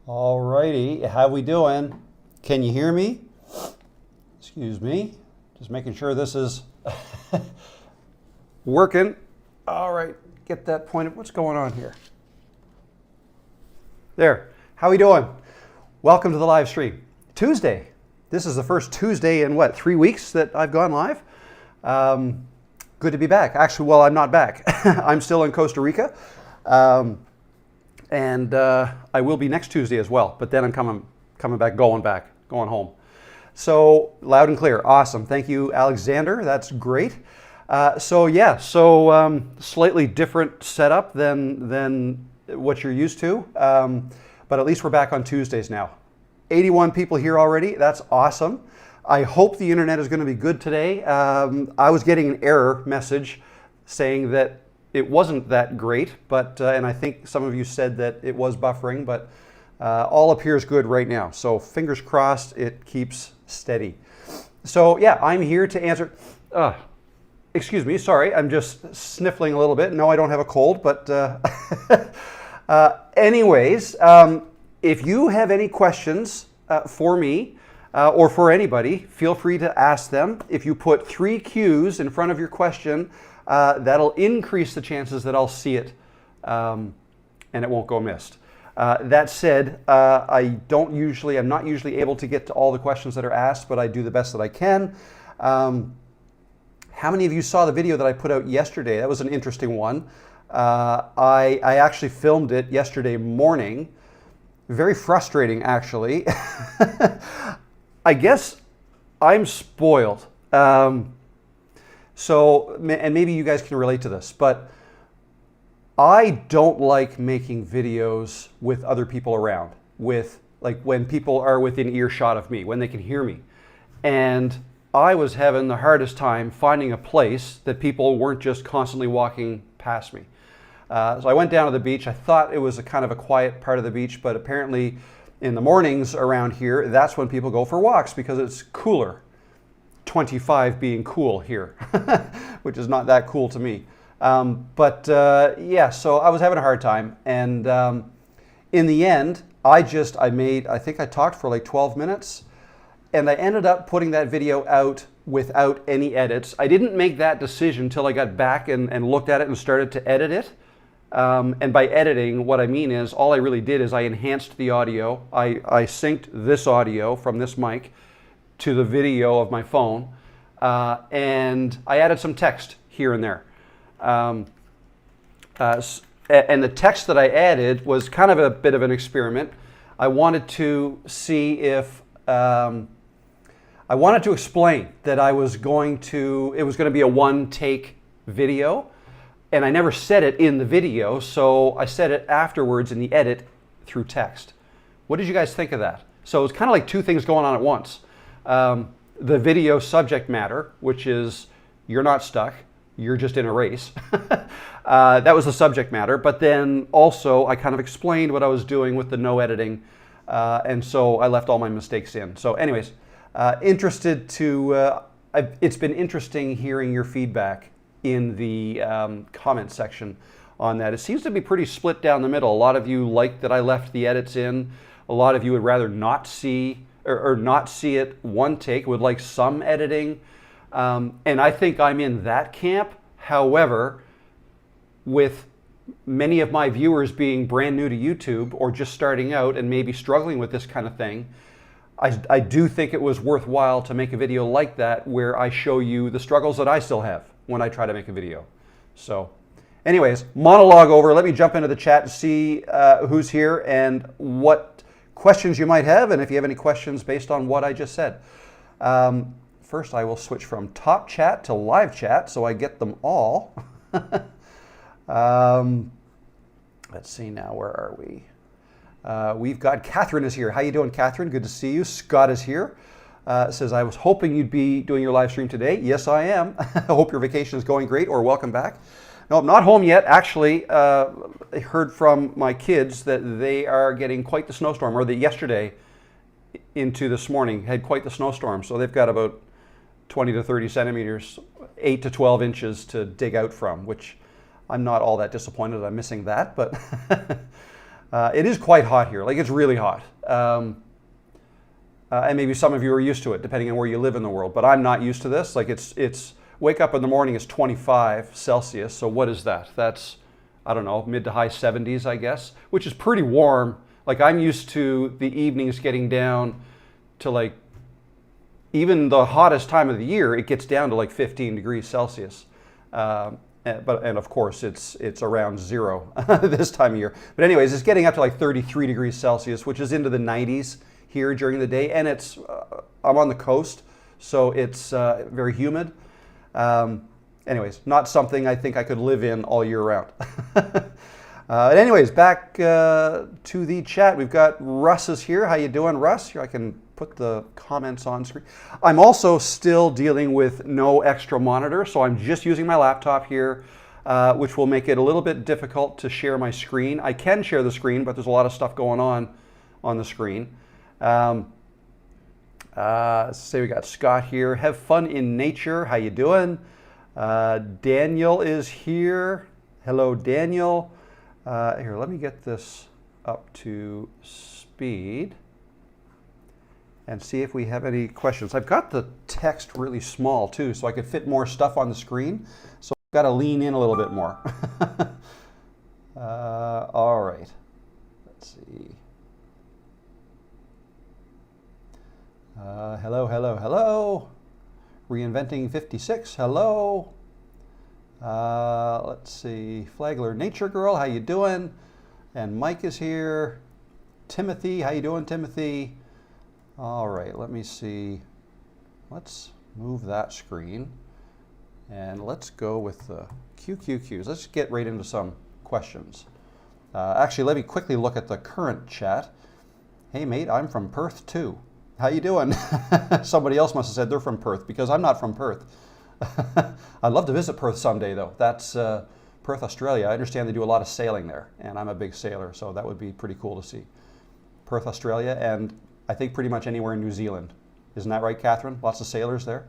All righty, how we doing? Can you hear me? Excuse me. Just making sure this is working. All right, get that pointed. What's going on here? There. How we doing? Welcome to the live stream. Tuesday. This is the first Tuesday in what, 3 weeks that I've gone live. Good to be back. Actually, well, I'm not back. I'm still in Costa Rica. And I will be next Tuesday as well, but then I'm coming back, going home. So loud and clear, awesome. Thank you, Alexander. That's great. Slightly different setup than what you're used to, but at least we're back on Tuesdays now. 81 people here already. That's awesome. I hope the internet is going to be good today. I was getting an error message saying that it wasn't that great, but and I think some of you said that it was buffering, but all appears good right now. So fingers crossed it keeps steady. So yeah, I'm here to answer. Excuse me, sorry, I'm just sniffling a little bit. No, I don't have a cold, but anyways, if you have any questions for me or for anybody, feel free to ask them. If you put 3 Qs in front of your question, that'll increase the chances that I'll see it and it won't go missed. That said, I'm not usually able to get to all the questions that are asked, but I do the best that I can. How many of you saw the video that I put out yesterday? That was an interesting one. I actually filmed it yesterday morning. Very frustrating, actually. I guess I'm spoiled. So, and maybe you guys can relate to this, but I don't like making videos with other people around, like when people are within earshot of me, when they can hear me. And I was having the hardest time finding a place that people weren't just constantly walking past me. So I went down to the beach. I thought it was a kind of a quiet part of the beach, but apparently in the mornings around here, that's when people go for walks because it's cooler. 25 being cool here, which is not that cool to me. So I was having a hard time. And in the end, I think I talked for like 12 minutes and I ended up putting that video out without any edits. I didn't make that decision until I got back and looked at it and started to edit it. And by editing, what I mean is all I really did is I enhanced the audio. I synced this audio from this mic to the video of my phone, and I added some text here and there. And the text that I added was kind of a bit of an experiment. I wanted to see if, I wanted to explain that it was going to be a one-take video, and I never said it in the video, so I said it afterwards in the edit through text. What did you guys think of that? So it's kind of like 2 things going on at once. The video subject matter, which is you're not stuck, you're just in a race. That was the subject matter, but then also I kind of explained what I was doing with the no editing, and so I left all my mistakes in. So anyways, it's been interesting hearing your feedback in the comment section on that. It seems to be pretty split down the middle. A lot of you like that I left the edits in. A lot of you would rather not see or not see it one take, would like some editing. And I think I'm in that camp. However, with many of my viewers being brand new to YouTube or just starting out and maybe struggling with this kind of thing, I do think it was worthwhile to make a video like that where I show you the struggles that I still have when I try to make a video. So anyways, monologue over. Let me jump into the chat and see who's here and what questions you might have, and if you have any questions based on what I just said. First, I will switch from top chat to live chat so I get them all. Let's see now, where are we? We've got Catherine is here. How you doing, Catherine? Good to see you. Scott is here. Says, I was hoping you'd be doing your live stream today. Yes, I am. I hope your vacation is going great, or welcome back. No, I'm not home yet. Actually, I heard from my kids that they are getting quite the snowstorm, or that yesterday into this morning had quite the snowstorm. So they've got about 20 to 30 centimeters, 8 to 12 inches to dig out from, which I'm not all that disappointed I'm missing that, but It is quite hot here. Like, it's really hot. And maybe some of you are used to it, depending on where you live in the world. But I'm not used to this. Like, it's wake up in the morning is 25 Celsius. So what is that? That's, I don't know, mid to high 70s, I guess, which is pretty warm. Like, I'm used to the evenings getting down to, like, even the hottest time of the year, it gets down to like 15 degrees Celsius. And of course, it's around zero this time of year. But anyways, it's getting up to like 33 degrees Celsius, which is into the 90s here during the day. And it's I'm on the coast, so it's very humid. Anyways, not something I think I could live in all year round. Anyways, back to the chat. We've got Russ is here. How you doing, Russ? Here, I can put the comments on screen. I'm also still dealing with no extra monitor, so I'm just using my laptop here, which will make it a little bit difficult to share my screen. I can share the screen, but there's a lot of stuff going on the screen. Let's say we got Scott here. Have fun in nature. How you doing? Daniel is here. Hello, Daniel. Here, let me get this up to speed and see if we have any questions. I've got the text really small too, so I could fit more stuff on the screen. So I've got to lean in a little bit more. All right, let's see. Hello. Reinventing 56, hello. Let's see, Flagler Nature Girl, how you doing? And Mike is here. Timothy, how you doing, Timothy? All right, let me see. Let's move that screen. And let's go with the QQQs. Let's get right into some questions. Actually, let me quickly look at the current chat. Hey, mate, I'm from Perth, too. How you doing? Somebody else must have said they're from Perth, because I'm not from Perth. I'd love to visit Perth someday, though. That's Perth, Australia. I understand they do a lot of sailing there, and I'm a big sailor, so that would be pretty cool to see. Perth, Australia, and I think pretty much anywhere in New Zealand. Isn't that right, Catherine? Lots of sailors there.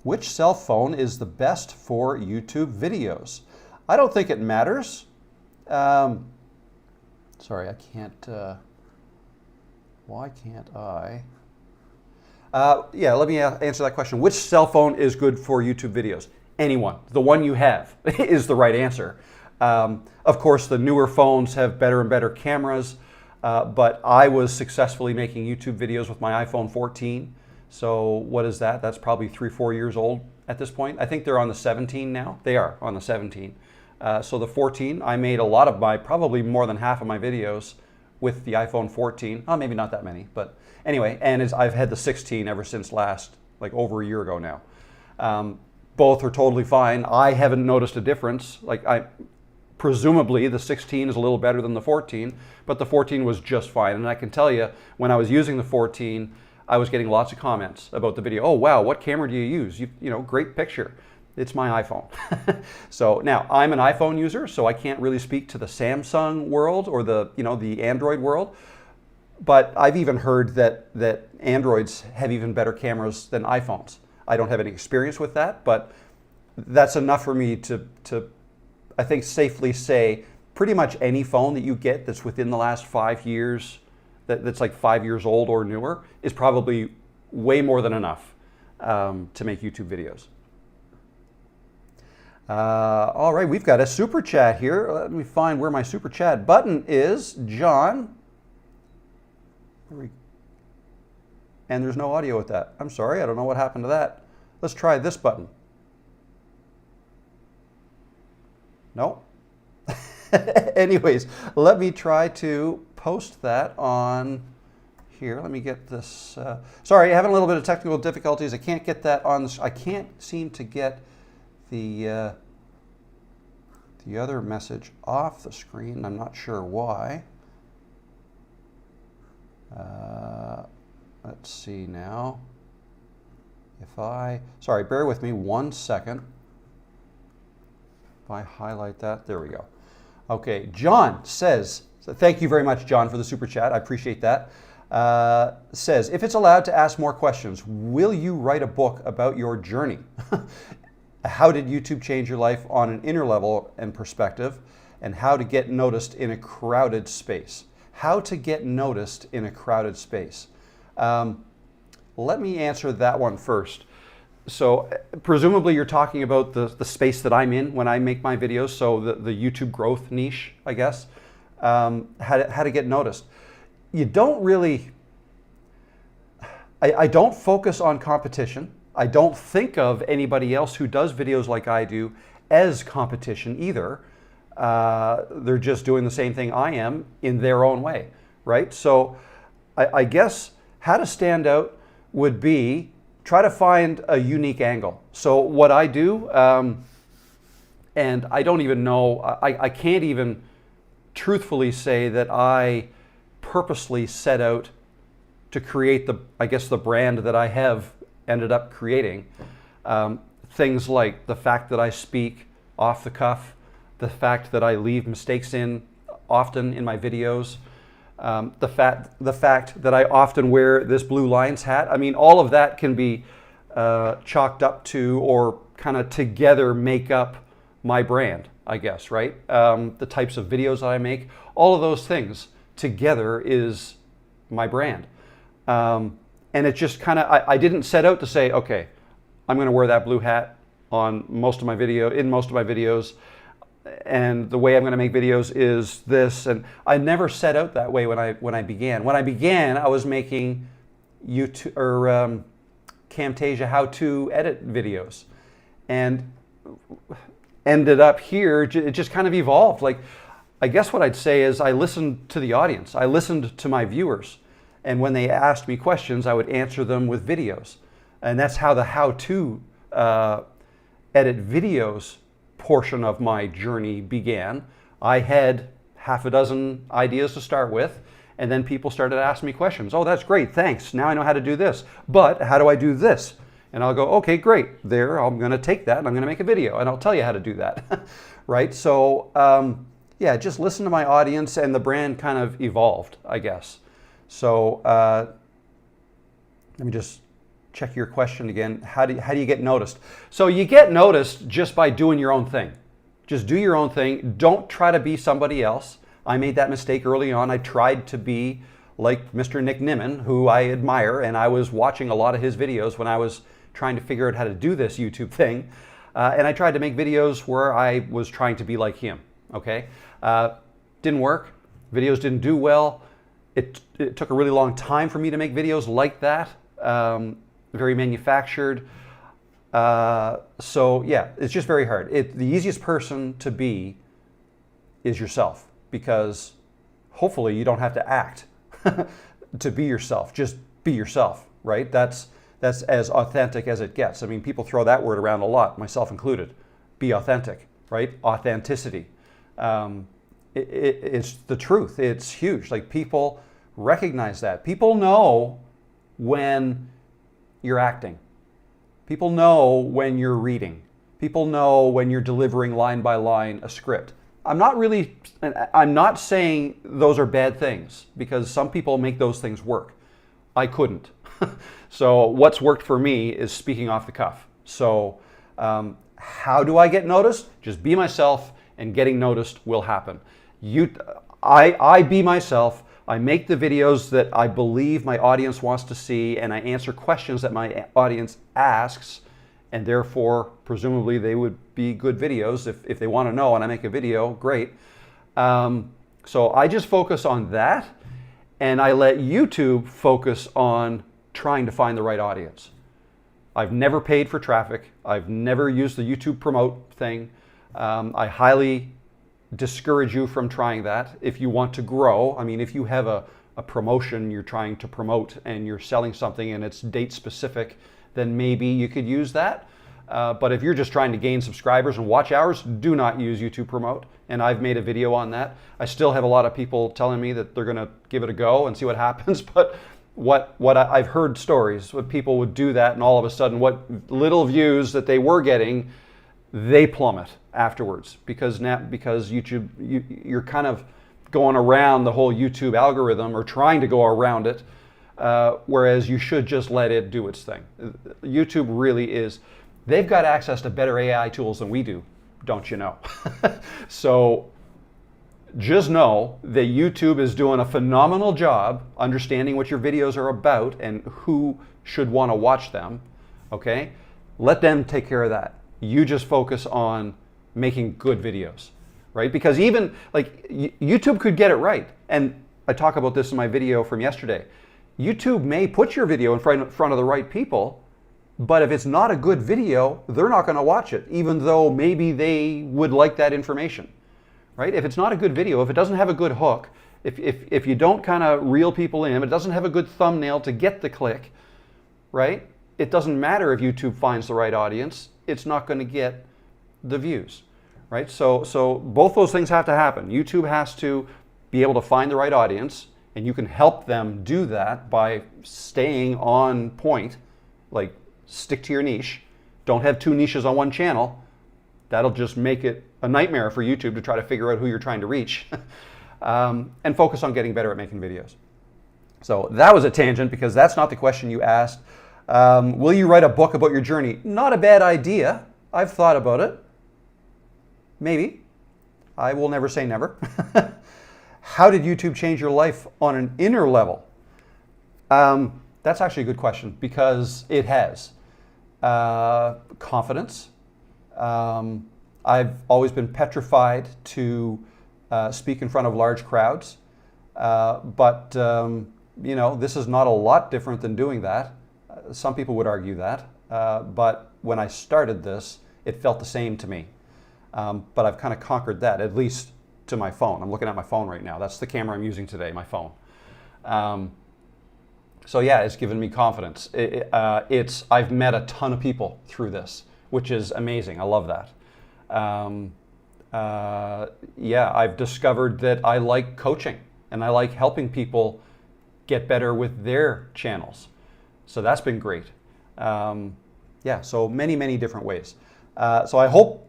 Which cell phone is the best for YouTube videos? I don't think it matters. Sorry, I can't... why can't I? Yeah, let me answer that question. Which cell phone is good for YouTube videos? Anyone. The one you have is the right answer. Of course, the newer phones have better and better cameras, but I was successfully making YouTube videos with my iPhone 14. So what is that? That's probably 3-4 years old at this point. I think they're on the 17 now. They are on the 17. So the 14, I made a lot of probably more than half of my videos with the iPhone 14. Oh, maybe not that many, but anyway, and I've had the 16 ever since like over a year ago now. Both are totally fine. I haven't noticed a difference. Presumably the 16 is a little better than the 14, but the 14 was just fine. And I can tell you, when I was using the 14, I was getting lots of comments about the video. Oh, wow, what camera do you use? You know, great picture. It's my iPhone. So now I'm an iPhone user, so I can't really speak to the Samsung world or the Android world. But I've even heard that Androids have even better cameras than iPhones. I don't have any experience with that, but that's enough for me to I think safely say pretty much any phone that you get that's within the last 5 years, that's like 5 years old or newer, is probably way more than enough to make YouTube videos. All right, we've got a super chat here. Let me find where my super chat button is. John. And there's no audio with that. I'm sorry, I don't know what happened to that. Let's try this button. No. Anyways, let me try to post that on here. Let me get this. Sorry, having a little bit of technical difficulties. I can't get that on. I can't seem to get the other message off the screen. I'm not sure why. Let's see now. Sorry, bear with me 1 second. If I highlight that, there we go. Okay, John says, so thank you very much, John, for the super chat. I appreciate that. Says, if it's allowed to ask more questions, will you write a book about your journey? How did YouTube change your life on an inner level and perspective? and how to get noticed in a crowded space. How to get noticed in a crowded space. Let me answer that one first. So presumably you're talking about the space that I'm in when I make my videos, so the YouTube growth niche, I guess. How to get noticed. You don't really, I don't focus on competition. I don't think of anybody else who does videos like I do as competition either. They're just doing the same thing I am in their own way, right? So I guess how to stand out would be try to find a unique angle. So what I do, and I don't even know, I can't even truthfully say that I purposely set out to create the brand that I have ended up creating. Things like the fact that I speak off the cuff, the fact that I leave mistakes in often in my videos, the fact that I often wear this Blue Lions hat. I mean, all of that can be chalked up to, or kind of together make up my brand, I guess, right? The types of videos that I make, all of those things together is my brand. And it just kind of, I didn't set out to say, okay, I'm going to wear that blue hat in most of my videos, and the way I'm going to make videos is this. And I never set out that way when I began. When I began, I was making YouTube or Camtasia how-to edit videos, and ended up here. It just kind of evolved. Like, I guess what I'd say is I listened to the audience. I listened to my viewers. And when they asked me questions, I would answer them with videos. And that's how the how-to edit videos portion of my journey began. I had half a dozen ideas to start with, and then people started asking me questions. Oh, that's great, thanks. Now I know how to do this. But how do I do this? And I'll go, okay, great. I'm going to take that and I'm going to make a video, and I'll tell you how to do that. Right? So, yeah, just listen to my audience, and the brand kind of evolved, I guess. So let me just check your question again. How do you get noticed? So you get noticed just by doing your own thing. Just do your own thing. Don't try to be somebody else. I made that mistake early on. I tried to be like Mr. Nick Nimmin, who I admire, and I was watching a lot of his videos when I was trying to figure out how to do this YouTube thing. And I tried to make videos where I was trying to be like him, okay? Didn't work. Videos didn't do well. It took a really long time for me to make videos like that, very manufactured. So yeah, it's just very hard. The easiest person to be is yourself, because hopefully you don't have to act to be yourself. Just be yourself, right? That's as authentic as it gets. I mean, people throw that word around a lot, myself included. Be authentic, right? Authenticity. It's the truth. It's huge. Like, people recognize that. People know when you're acting. People know when you're reading. People know when you're delivering line by line a script. I'm not saying those are bad things, because some people make those things work. I couldn't. So what's worked for me is speaking off the cuff. So how do I get noticed? Just be myself, and getting noticed will happen. I be myself. I make the videos that I believe my audience wants to see, and I answer questions that my audience asks, and therefore, presumably, they would be good videos. If they want to know and I make a video, great. So I just focus on that, and I let YouTube focus on trying to find the right audience. I've never paid for traffic. I've never used the YouTube promote thing. I highly discourage you from trying that if you want to grow. I mean, if you have a promotion you're trying to promote and you're selling something and it's date specific, then maybe you could use that. But if you're just trying to gain subscribers and watch hours, do not use YouTube promote. And I've made a video on that. I still have a lot of people telling me that they're going to give it a go and see what happens. But I've heard stories where people would do that, and all of a sudden what little views that they were getting, they plummet afterwards, because YouTube, you're kind of going around the whole YouTube algorithm, or trying to go around it, whereas you should just let it do its thing. YouTube really is, they've got access to better AI tools than we do, don't you know? So just know that YouTube is doing a phenomenal job understanding what your videos are about and who should want to watch them, okay? Let them take care of that. You just focus on making good videos, right? Because even like YouTube could get it right. And I talk about this in my video from yesterday. YouTube may put your video in front of the right people, but if it's not a good video, they're not going to watch it, even though maybe they would like that information, right? If it's not a good video, if it doesn't have a good hook, if you don't kind of reel people in, if it doesn't have a good thumbnail to get the click, right? It doesn't matter if YouTube finds the right audience, it's not going to get the views, right? So both those things have to happen. YouTube has to be able to find the right audience, and you can help them do that by staying on point, like stick to your niche. Don't have two niches on one channel. That'll just make it a nightmare for YouTube to try to figure out who you're trying to reach. And focus on getting better at making videos. So that was a tangent because that's not the question you asked. Will you write a book about your journey? Not a bad idea. I've thought about it. Maybe. I will never say never. How did YouTube change your life on an inner level? That's actually a good question because it has. Confidence. I've always been petrified to speak in front of large crowds, but you know, this is not a lot different than doing that. Some people would argue that, but when I started this, it felt the same to me. But I've kind of conquered that, at least to my phone. I'm looking at my phone right now. That's the camera I'm using today, my phone. So yeah, it's given me confidence. I've met a ton of people through this, which is amazing. I love that. Yeah, I've discovered that I like coaching and I like helping people get better with their channels. So that's been great. Yeah, so many different ways. So I hope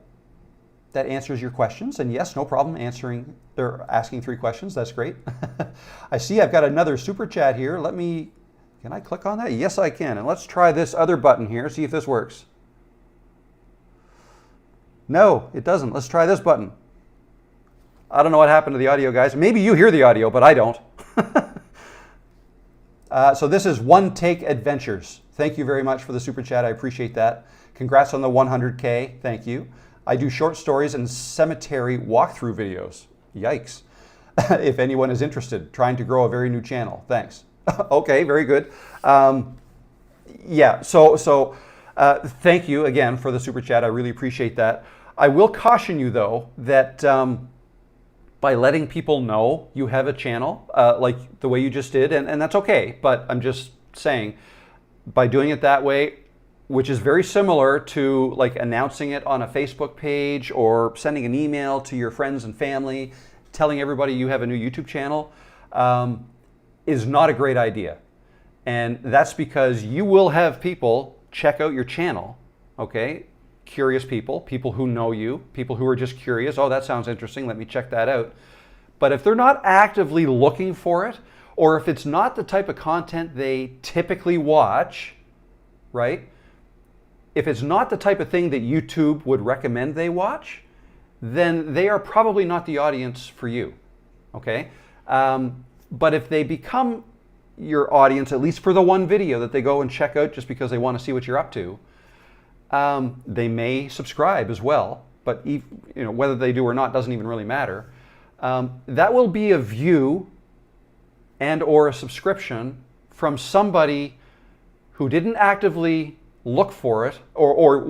that answers your questions. And yes, no problem asking 3 questions. That's great. I see I've got another super chat here. Can I click on that? Yes, I can. And let's try this other button here, see if this works. No, it doesn't. Let's try this button. I don't know what happened to the audio, guys. Maybe you hear the audio, but I don't. So this is One Take Adventures. Thank you very much for the super chat. I appreciate that. Congrats on the 100K. Thank you. I do short stories and cemetery walkthrough videos. Yikes. If anyone is interested, trying to grow a very new channel. Thanks. Okay, very good. Yeah, so thank you again for the super chat. I really appreciate that. I will caution you though that by letting people know you have a channel, like the way you just did, and that's okay, but I'm just saying, by doing it that way, which is very similar to like announcing it on a Facebook page or sending an email to your friends and family, telling everybody you have a new YouTube channel, is not a great idea. And that's because you will have people check out your channel, okay? Curious people who know you, people who are just curious, oh, that sounds interesting, let me check that out. But if they're not actively looking for it, or if it's not the type of content they typically watch, right? If it's not the type of thing that YouTube would recommend they watch, then they are probably not the audience for you, okay? But if they become your audience, at least for the one video that they go and check out just because they want to see what you're up to, they may subscribe as well, but whether they do or not doesn't even really matter. That will be a view and or a subscription from somebody who didn't actively look for it or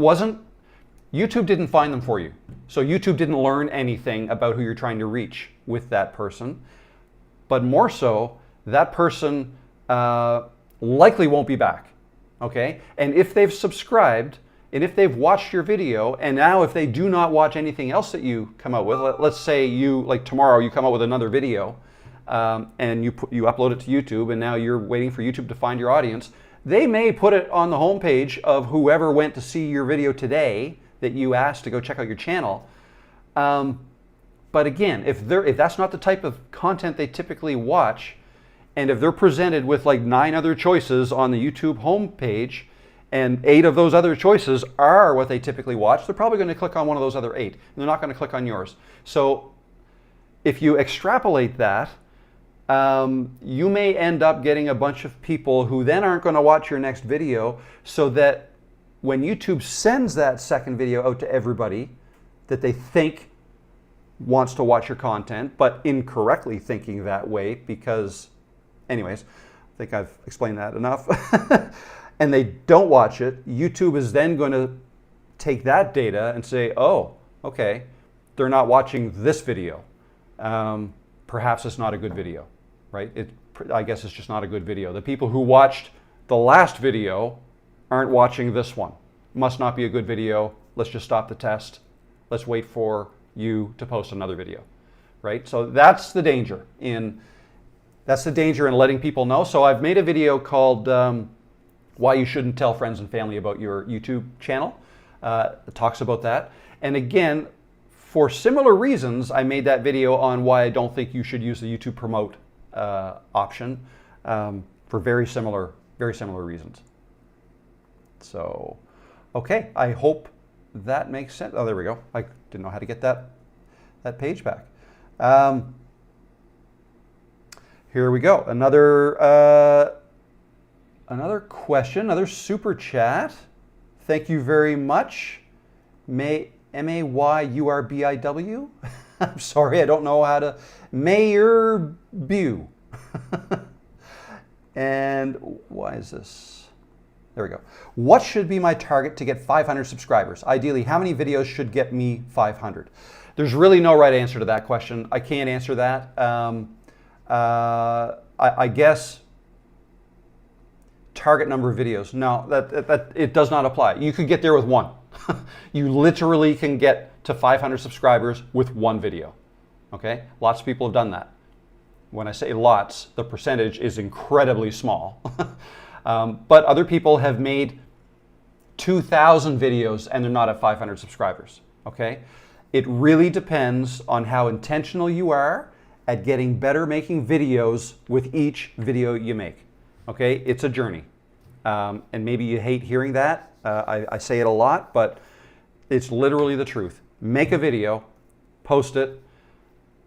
YouTube didn't find them for you. So YouTube didn't learn anything about who you're trying to reach with that person. But more so, that person likely won't be back, okay? And if they've subscribed, and if they've watched your video, and now if they do not watch anything else that you come out with, let's say like tomorrow you come out with another video, and you upload it to YouTube, and now you're waiting for YouTube to find your audience, they may put it on the homepage of whoever went to see your video today that you asked to go check out your channel. But again, if that's not the type of content they typically watch, and if they're presented with like 9 other choices on the YouTube homepage, and 8 of those other choices are what they typically watch, they're probably going to click on one of those other 8. And they're not going to click on yours. So if you extrapolate that, you may end up getting a bunch of people who then aren't going to watch your next video, so that when YouTube sends that second video out to everybody that they think wants to watch your content, but incorrectly thinking that way because, anyways, I think I've explained that enough, and they don't watch it, YouTube is then going to take that data and say, oh, okay, they're not watching this video. Perhaps it's not a good video, right? I guess it's just not a good video. The people who watched the last video aren't watching this one. Must not be a good video. Let's just stop the test. Let's wait for you to post another video, right? So that's the danger in letting people know. So I've made a video called Why You Shouldn't Tell Friends and Family About Your YouTube channel. It talks about that. And again, for similar reasons, I made that video on why I don't think you should use the YouTube promote option for very similar reasons. So, okay, I hope that makes sense. Oh, there we go. I didn't know how to get that page back. Here we go. Another question, another super chat. Thank you very much. M-A-Y-U-R-B-I-W. I'm sorry, I don't know how to. Mayor Bew. And why is this? There we go. What should be my target to get 500 subscribers? Ideally, how many videos should get me 500? There's really no right answer to that question. I can't answer that. I guess target number of videos. No, that it does not apply. You could get there with one. You literally can get to 500 subscribers with one video. Okay? Lots of people have done that. When I say lots, the percentage is incredibly small. But other people have made 2,000 videos and they're not at 500 subscribers. Okay? It really depends on how intentional you are at getting better making videos with each video you make. Okay? It's a journey. And maybe you hate hearing that. I say it a lot, but it's literally the truth. Make a video, post it,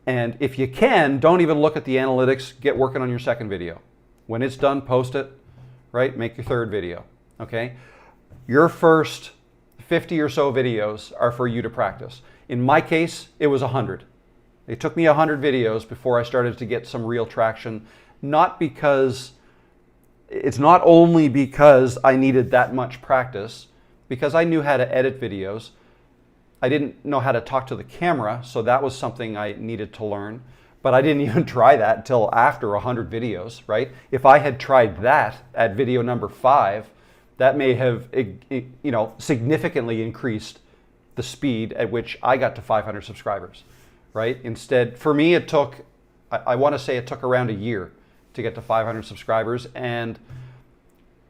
and if you can, don't even look at the analytics. Get working on your second video. When it's done, post it, right? Make your third video, okay? Your first 50 or so videos are for you to practice. In my case, it was 100. It took me 100 videos before I started to get some real traction, it's not only because I needed that much practice, because I knew how to edit videos. I didn't know how to talk to the camera, so that was something I needed to learn. But I didn't even try that until after 100 videos, right? If I had tried that at video number 5, that may have, significantly increased the speed at which I got to 500 subscribers, right? Instead, for me, it took, I want to say it took around a year to get to 500 subscribers, and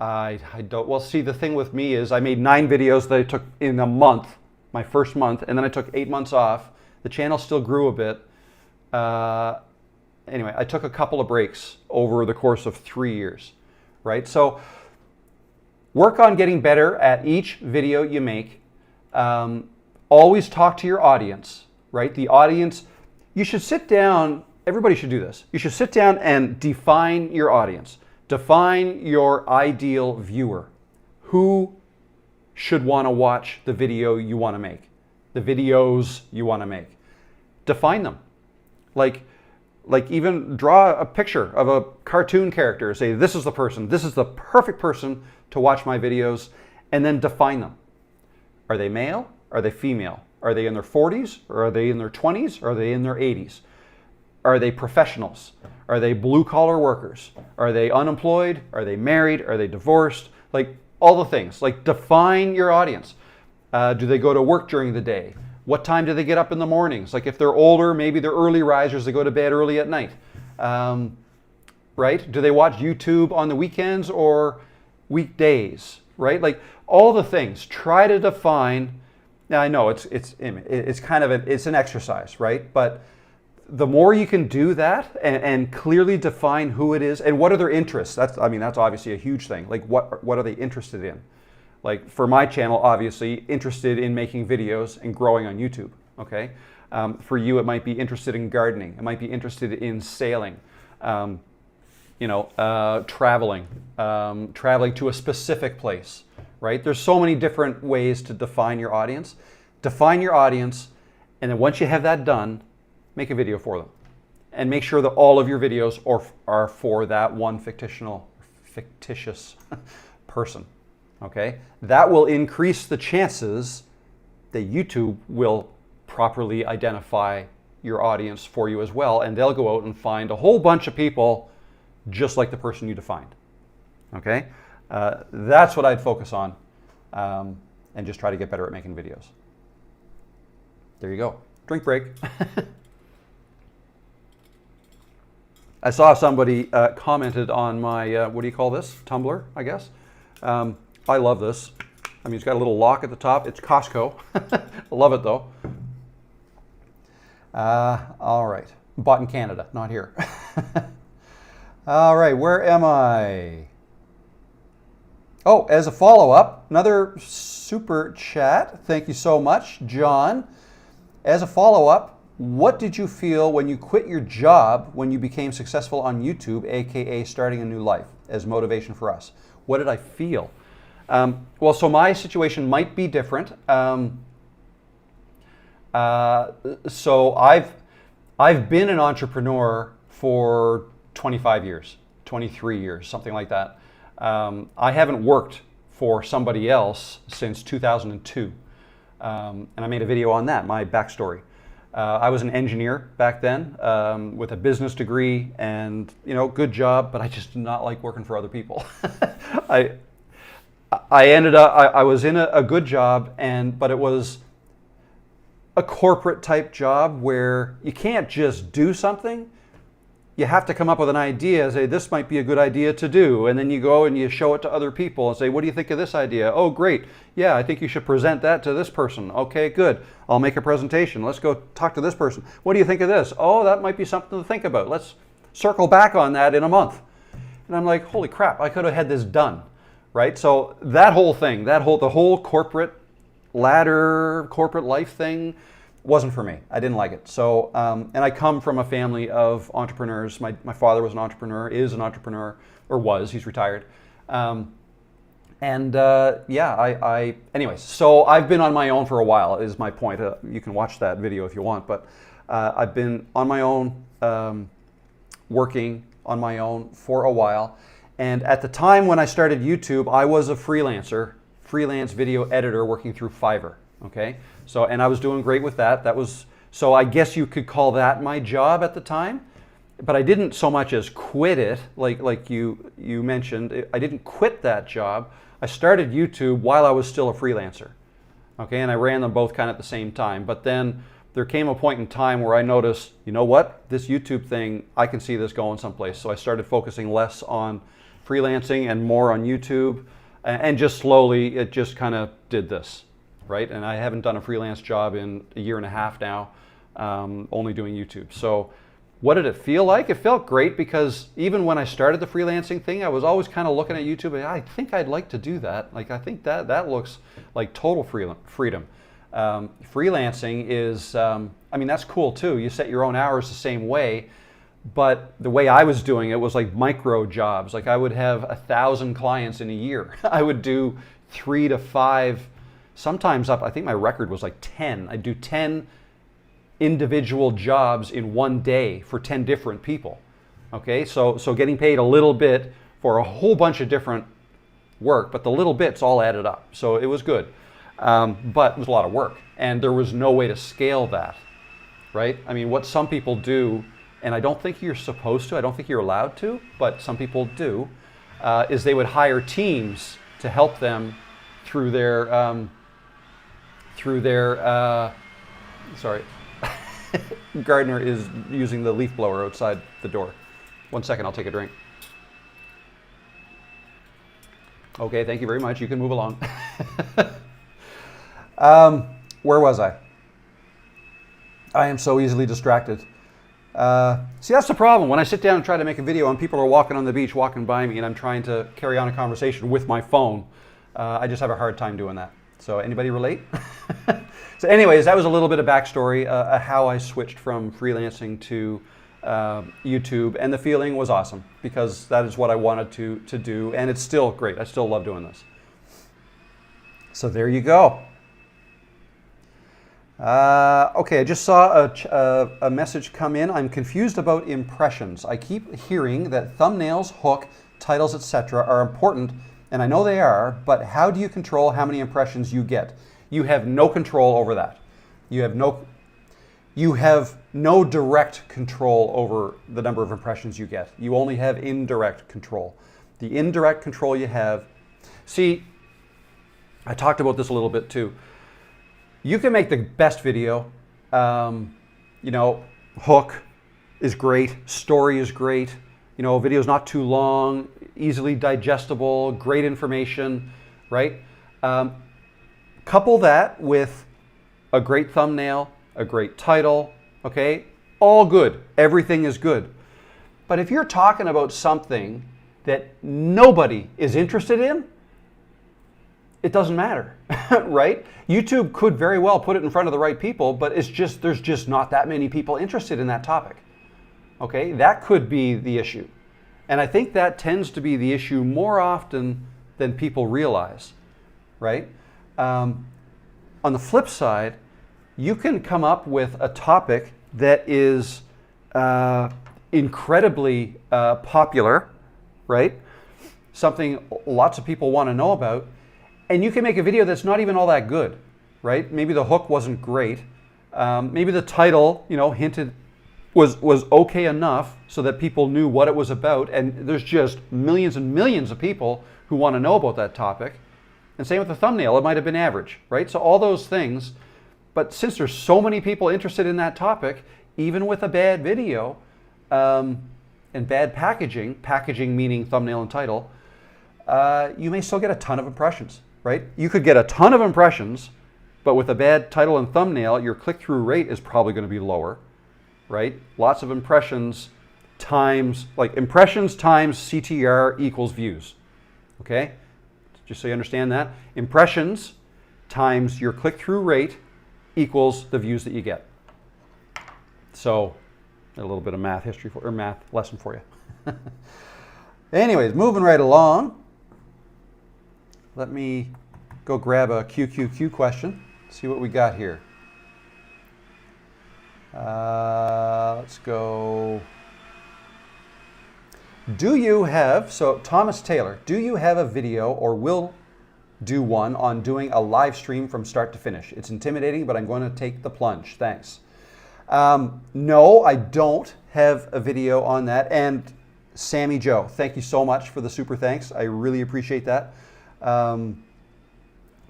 I don't, well, see, the thing with me is I made 9 videos that I took in a month, my first month, and then I took 8 months off. The channel still grew a bit. Anyway, I took a couple of breaks over the course of 3 years, right? So work on getting better at each video you make. Always talk to your audience, right? The audience, you should sit down, everybody should do this. You should sit down and define your audience. Define your ideal viewer. Who should want to watch the video you want to make, the videos you want to make. Define them. Like even draw a picture of a cartoon character. Say, this is the person, this is the perfect person to watch my videos, and then define them. Are they male? Are they female? Are they in their 40s? Or are they in their 20s? Or are they in their 80s? Are they professionals? Are they blue-collar workers? Are they unemployed? Are they married? Are they divorced? Like, all the things. Like, define your audience. Do they go to work during the day? What time do they get up in the mornings? Like, if they're older, maybe they're early risers, they go to bed early at night. Right? Do they watch YouTube on the weekends or weekdays? Right? Like, all the things. Try to define. Now, I know it's kind of it's an exercise, right? But the more you can do that and clearly define who it is and what are their interests. That's obviously a huge thing. Like, what are they interested in? Like, for my channel, obviously interested in making videos and growing on YouTube. Okay, For you, it might be interested in gardening. It might be interested in sailing. Traveling to a specific place, right? There's so many different ways to define your audience. Define your audience, and then once you have that done, make a video for them. And make sure that all of your videos are for that one fictitious person, okay? That will increase the chances that YouTube will properly identify your audience for you as well, and they'll go out and find a whole bunch of people just like the person you defined, okay? That's what I'd focus on, and just try to get better at making videos. There you go. Drink break. I saw somebody commented on my, what do you call this? Tumblr, I guess. I love this. I mean, it's got a little lock at the top. It's Costco. I love it though. All right. Bought in Canada, not here. All right, where am I? Oh, as a follow-up, another super chat. Thank you so much, John. As a follow-up, what did you feel when you quit your job when you became successful on YouTube, aka starting a new life, as motivation for us? What did I feel? Well, so my situation might be different. So I've been an entrepreneur for 25 years, 23 years, something like that. I haven't worked for somebody else since 2002. And I made a video on that, my backstory. I was an engineer back then with a business degree and, good job, but I just did not like working for other people. I was in a good job, but it was a corporate type job where you can't just do something. You have to come up with an idea and say, this might be a good idea to do. And then you go and you show it to other people and say, what do you think of this idea? Oh, great. Yeah, I think you should present that to this person. Okay, good. I'll make a presentation. Let's go talk to this person. What do you think of this? Oh, that might be something to think about. Let's circle back on that in a month. And I'm like, holy crap, I could have had this done, right? So that whole thing, the whole corporate ladder, corporate life thing, wasn't for me. I didn't like it. So, and I come from a family of entrepreneurs. My father was an entrepreneur, is an entrepreneur, or was, he's retired. Anyways, so I've been on my own for a while, is my point. You can watch that video if you want, but I've been on my own, working on my own for a while. And at the time when I started YouTube, I was a freelance video editor working through Fiverr. Okay, so, and I was doing great with that. So I guess you could call that my job at the time, but I didn't so much as quit it, like you mentioned. I didn't quit that job. I started YouTube while I was still a freelancer. Okay, and I ran them both kind of at the same time. But then there came a point in time where I noticed, you know what, this YouTube thing, I can see this going someplace. So I started focusing less on freelancing and more on YouTube, and just slowly it just kind of did this. Right? And I haven't done a freelance job in a year and a half now, only doing YouTube. So what did it feel like? It felt great because even when I started the freelancing thing, I was always kind of looking at YouTube and I think I'd like to do that. Like, I think that looks like total freedom. Freelancing is, that's cool too. You set your own hours the same way, but the way I was doing it was like micro jobs. Like I would have 1,000 clients in a year. I would do 3 to 5, sometimes up, I think my record was like 10. I'd do 10 individual jobs in one day for 10 different people. Okay, so getting paid a little bit for a whole bunch of different work, but the little bits all added up. So it was good, but it was a lot of work, and there was no way to scale that, right? I mean, what some people do, and I don't think you're supposed to, I don't think you're allowed to, but some people do, is they would hire teams to help them through their sorry, Gardner is using the leaf blower outside the door. 1 second, I'll take a drink. Okay, thank you very much. You can move along. Where was I? I am so easily distracted. See, that's the problem. When I sit down and try to make a video and people are walking on the beach, walking by me, and I'm trying to carry on a conversation with my phone, I just have a hard time doing that. So anybody relate? So anyways, that was a little bit of backstory, how I switched from freelancing to YouTube, and the feeling was awesome because that is what I wanted to do, and it's still great. I still love doing this. So there you go. Okay, I just saw a message come in. I'm confused about impressions. I keep hearing that thumbnails, hook, titles, etc. are important, and I know they are, but how do you control how many impressions you get? You have no control over that. You have no direct control over the number of impressions you get. You only have indirect control. The indirect control you have, see, I talked about this a little bit too. You can make the best video, hook is great, story is great, video is not too long, easily digestible, great information, right? Couple that with a great thumbnail, a great title, okay? All good, everything is good. But if you're talking about something that nobody is interested in, it doesn't matter, right? YouTube could very well put it in front of the right people, but there's just not that many people interested in that topic, okay? That could be the issue. And I think that tends to be the issue more often than people realize, right? On the flip side, you can come up with a topic that is incredibly popular, right? Something lots of people want to know about, and you can make a video that's not even all that good, right? Maybe the hook wasn't great. Maybe the title, hinted was okay enough so that people knew what it was about, and there's just millions and millions of people who want to know about that topic. And same with the thumbnail, it might have been average, right? So all those things, but since there's so many people interested in that topic, even with a bad video and bad packaging meaning thumbnail and title, you may still get a ton of impressions, right? You could get a ton of impressions, but with a bad title and thumbnail, your click-through rate is probably going to be lower, right? Lots of impressions times CTR equals views, okay? Just so you understand that. Impressions times your click-through rate equals the views that you get. So a little bit of math lesson for you. Anyways, moving right along. Let me go grab a QQQ question, see what we got here. Let's go. Thomas Taylor, do you have a video or will do one on doing a live stream from start to finish? It's intimidating, but I'm going to take the plunge. Thanks. No, I don't have a video on that. And Sammy Joe, thank you so much for the super thanks. I really appreciate that.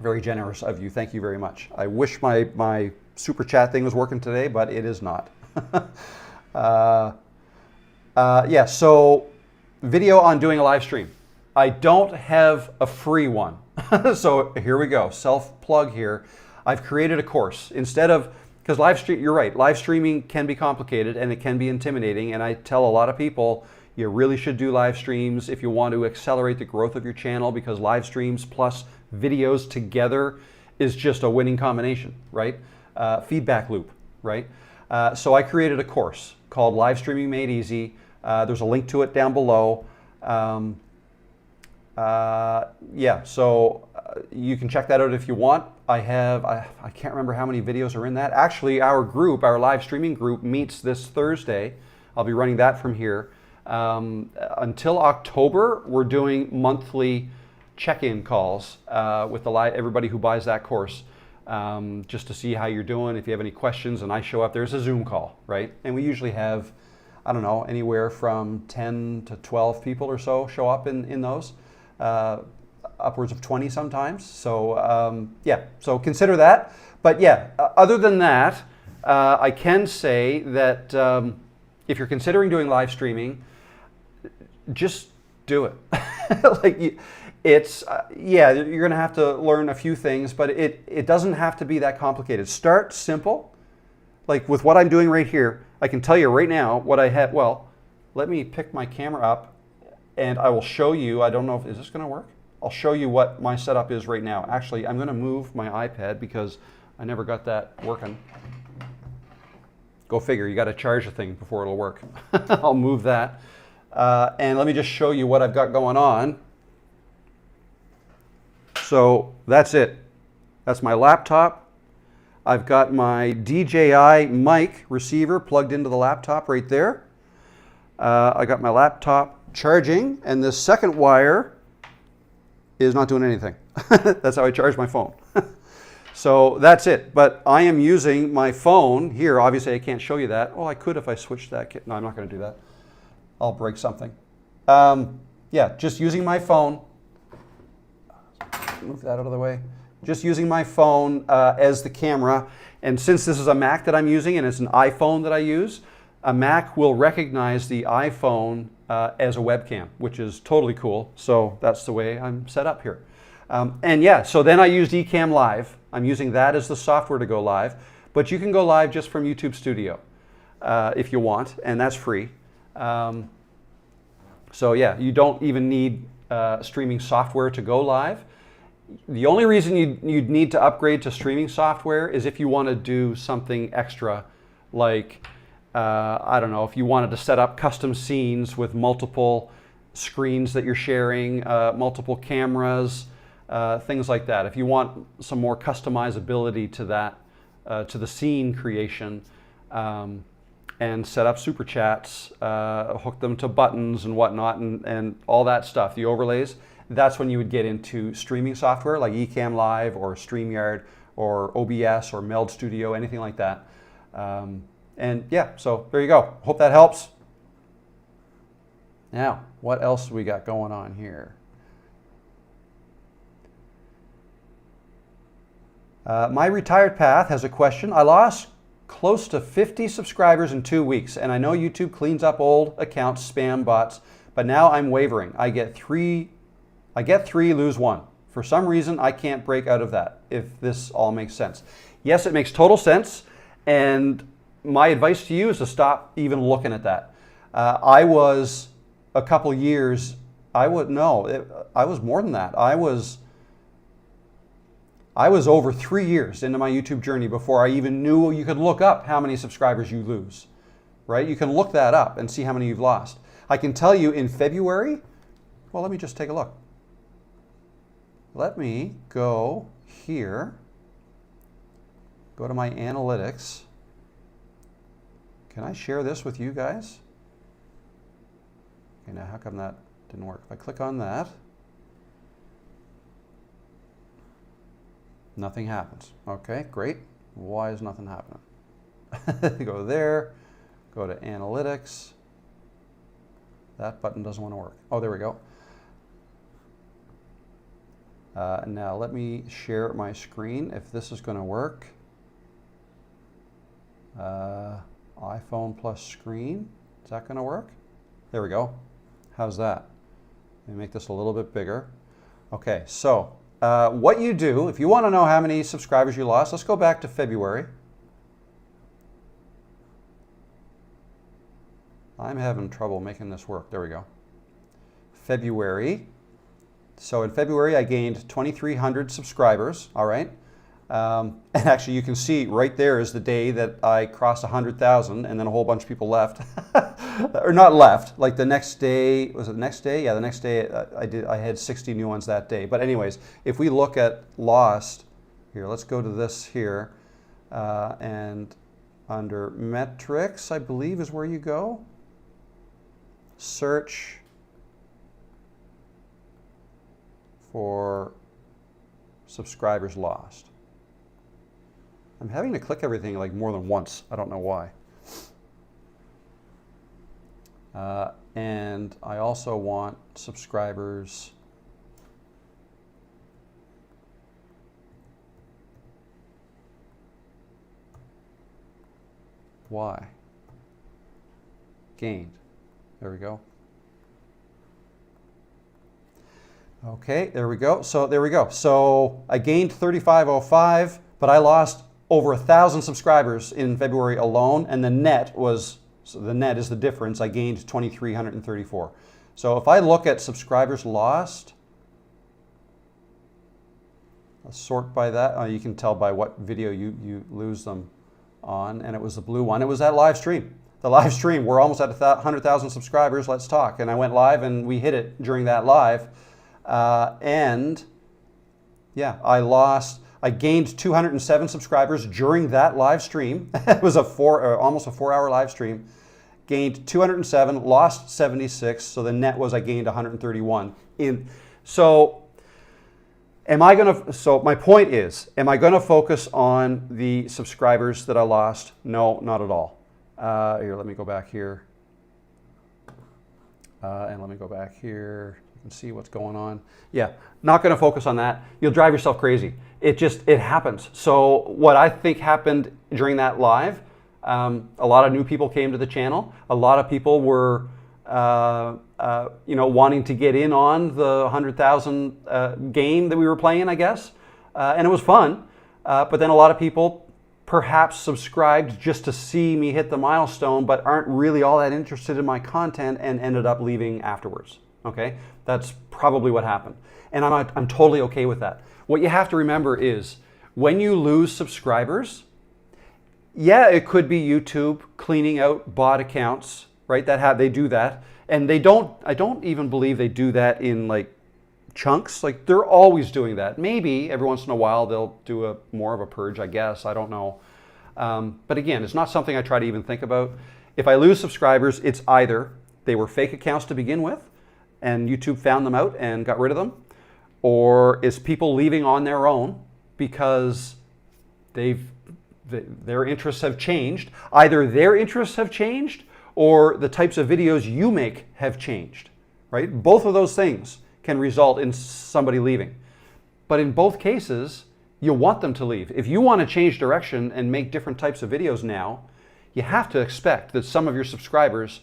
Very generous of you. Thank you very much. I wish my super chat thing was working today, but it is not. Yeah, so video on doing a live stream. I don't have a free one. So here we go, self-plug here. I've created a course. Because you're right, live streaming can be complicated and it can be intimidating, and I tell a lot of people, you really should do live streams if you want to accelerate the growth of your channel, because live streams plus videos together is just a winning combination, right? Feedback loop, right? So I created a course called Live Streaming Made Easy. There's a link to it down below. Yeah, so you can check that out if you want. I can't remember how many videos are in that. Actually, our live streaming group meets this Thursday. I'll be running that from here. Until October, we're doing monthly check-in calls with everybody who buys that course, just to see how you're doing. If you have any questions and I show up, there's a Zoom call, right? And we usually have, I don't know, anywhere from 10 to 12 people or so show up in those, upwards of 20 sometimes. So yeah, so consider that. But yeah, other than that, I can say that if you're considering doing live streaming, just do it. Yeah, you're going to have to learn a few things, but it doesn't have to be that complicated. Start simple. Like with what I'm doing right here, I can tell you right now what I have. Well, let me pick my camera up and I will show you. I don't know is this going to work? I'll show you what my setup is right now. Actually, I'm going to move my iPad because I never got that working. Go figure, you got to charge the thing before it'll work. I'll move that. And let me just show you what I've got going on. So that's it. That's my laptop. I've got my DJI mic receiver plugged into the laptop right there. I got my laptop charging, and this second wire is not doing anything. That's how I charge my phone. So that's it. But I am using my phone here. Obviously, I can't show you that. Oh, I could if I switched that. No, I'm not going to do that. I'll break something. Yeah, just using my phone. Move that out of the way. Just using my phone as the camera. And since this is a Mac that I'm using and it's an iPhone that I use, a Mac will recognize the iPhone as a webcam, which is totally cool. So that's the way I'm set up here. And yeah, so then I used Ecamm Live. I'm using that as the software to go live. But you can go live just from YouTube Studio if you want, and that's free. So yeah, you don't even need streaming software to go live. The only reason you'd need to upgrade to streaming software is if you want to do something extra, like, I don't know, if you wanted to set up custom scenes with multiple screens that you're sharing, multiple cameras, things like that. If you want some more customizability to that, to the scene creation, and set up super chats, hook them to buttons and whatnot, and all that stuff, the overlays, that's when you would get into streaming software like Ecamm Live or StreamYard or OBS or Meld Studio, anything like that. And yeah, so there you go. Hope that helps. Now, what else we got going on here? My Retired Path has a question. I lost close to 50 subscribers in 2 weeks, and I know YouTube cleans up old accounts, spam bots, but now I'm wavering. I get three, lose one. For some reason, I can't break out of that, if this all makes sense. Yes, it makes total sense, and my advice to you is to stop even looking at that. I was a couple years, I was more than that. I was over 3 years into my YouTube journey before I even knew you could look up how many subscribers you lose, right? You can look that up and see how many you've lost. I can tell you in February, well, let me just take a look. Let me go here, go to my analytics. Can I share this with you guys? Okay, now how come that didn't work? If I click on that, nothing happens. Okay, great. Why is nothing happening? Go there, go to analytics. That button doesn't want to work. Oh, there we go. Now let me share my screen if this is going to work. iPhone plus screen. Is that going to work? There we go. How's that? Let me make this a little bit bigger. Okay, so what you do, if you want to know how many subscribers you lost, let's go back to February. I'm having trouble making this work. There we go. February. So in February, I gained 2,300 subscribers, all right? And actually, you can see right there is the day that I crossed 100,000, and then a whole bunch of people left. Or not left, like the next day, was it the next day? Yeah, the next day I had 60 new ones that day. But anyways, if we look at lost, here, let's go to this here, and under metrics, I believe is where you go. Search for subscribers lost. I'm having to click everything like more than once. I don't know why. And I also want subscribers why? Gained. There we go. Okay, there we go. So there we go. So I gained 3,505, but I lost over 1,000 subscribers in February alone, and the net was, so the net is the difference. I gained 2,334. So if I look at subscribers lost, sort by that. You can tell by what video you lose them on, and it was the blue one. It was that live stream. The live stream, we're almost at 100,000 subscribers, let's talk. And I went live and we hit it during that live. And yeah, I gained 207 subscribers during that live stream. It was almost a 4-hour live stream. Gained 207, lost 76. So the net was I gained 131. So my point is, am I going to focus on the subscribers that I lost? No, not at all. Here, let me go back here. And let me go back here. You can see what's going on. Yeah, not going to focus on that. You'll drive yourself crazy. It happens. So what I think happened during that live, a lot of new people came to the channel. A lot of people were, wanting to get in on the 100,000 game that we were playing, I guess. And it was fun. But then a lot of people perhaps subscribed just to see me hit the milestone, but aren't really all that interested in my content and ended up leaving afterwards. Okay, that's probably what happened. And I'm totally okay with that. What you have to remember is when you lose subscribers, yeah, it could be YouTube cleaning out bot accounts, right? They do that. And I don't even believe they do that in like chunks. Like they're always doing that. Maybe every once in a while they'll do more of a purge, I guess. I don't know. But again, it's not something I try to even think about. If I lose subscribers, it's either they were fake accounts to begin with and YouTube found them out and got rid of them, or it's people leaving on their own because their interests have changed. Either their interests have changed or the types of videos you make have changed, right? Both of those things can result in somebody leaving. But in both cases, you want them to leave. If you want to change direction and make different types of videos now, you have to expect that some of your subscribers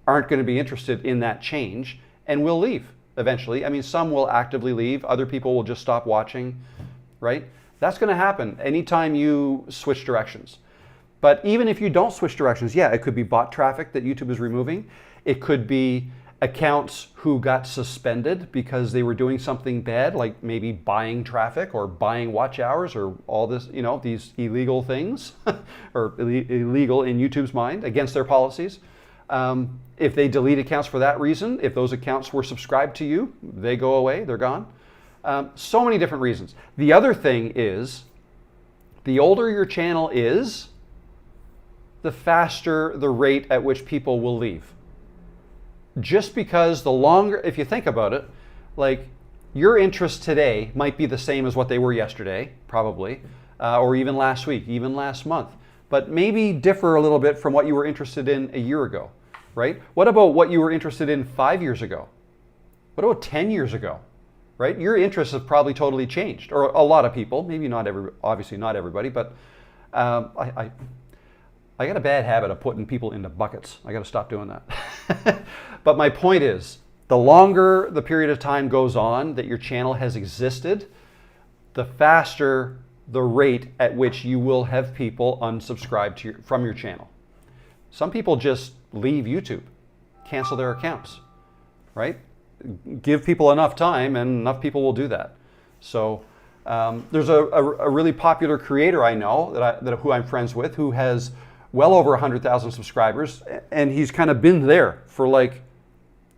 aren't going to be interested in that change and will leave eventually. I mean, some will actively leave. Other people will just stop watching, right? That's going to happen anytime you switch directions. But even if you don't switch directions, yeah, it could be bot traffic that YouTube is removing. It could be accounts who got suspended because they were doing something bad, like maybe buying traffic or buying watch hours or all this, these illegal things, or illegal in YouTube's mind against their policies. If they delete accounts for that reason, if those accounts were subscribed to you, they go away, they're gone. So many different reasons. The other thing is, the older your channel is, the faster the rate at which people will leave. Just because the longer, if you think about it, like your interests today might be the same as what they were yesterday, probably, or even last week, even last month, but maybe differ a little bit from what you were interested in a year ago, right? What about what you were interested in 5 years ago? What about 10 years ago, right? Your interests have probably totally changed, or a lot of people, maybe not obviously not everybody, but I got a bad habit of putting people into buckets. I got to stop doing that. But my point is, the longer the period of time goes on that your channel has existed, the faster the rate at which you will have people unsubscribe from your channel. Some people just leave YouTube, cancel their accounts, right? Give people enough time and enough people will do that. So there's a really popular creator I know who I'm friends with who has well over 100,000 subscribers, and he's kind of been there for like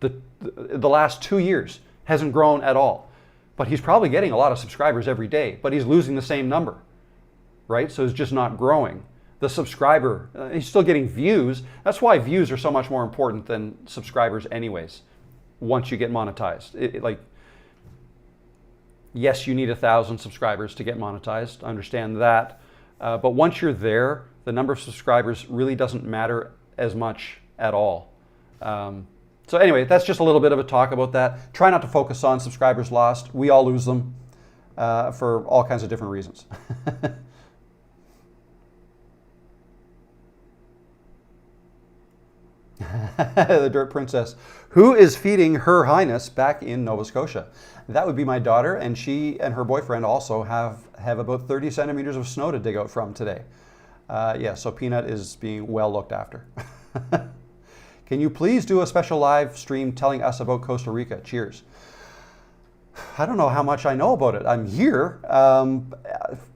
the last 2 years, hasn't grown at all. But he's probably getting a lot of subscribers every day, but he's losing the same number, right? So it's just not growing. The subscriber, he's still getting views. That's why views are so much more important than subscribers anyways, once you get monetized. Like, yes, you need 1,000 subscribers to get monetized, I understand that. But once you're there, the number of subscribers really doesn't matter as much at all. So anyway, that's just a little bit of a talk about that. Try not to focus on subscribers lost. We all lose them for all kinds of different reasons. The Dirt Princess. Who is feeding Her Highness back in Nova Scotia? That would be my daughter, and she and her boyfriend also have about 30 centimeters of snow to dig out from today. Yeah, so Peanut is being well looked after. Can you please do a special live stream telling us about Costa Rica? Cheers. I don't know how much I know about it. I'm here,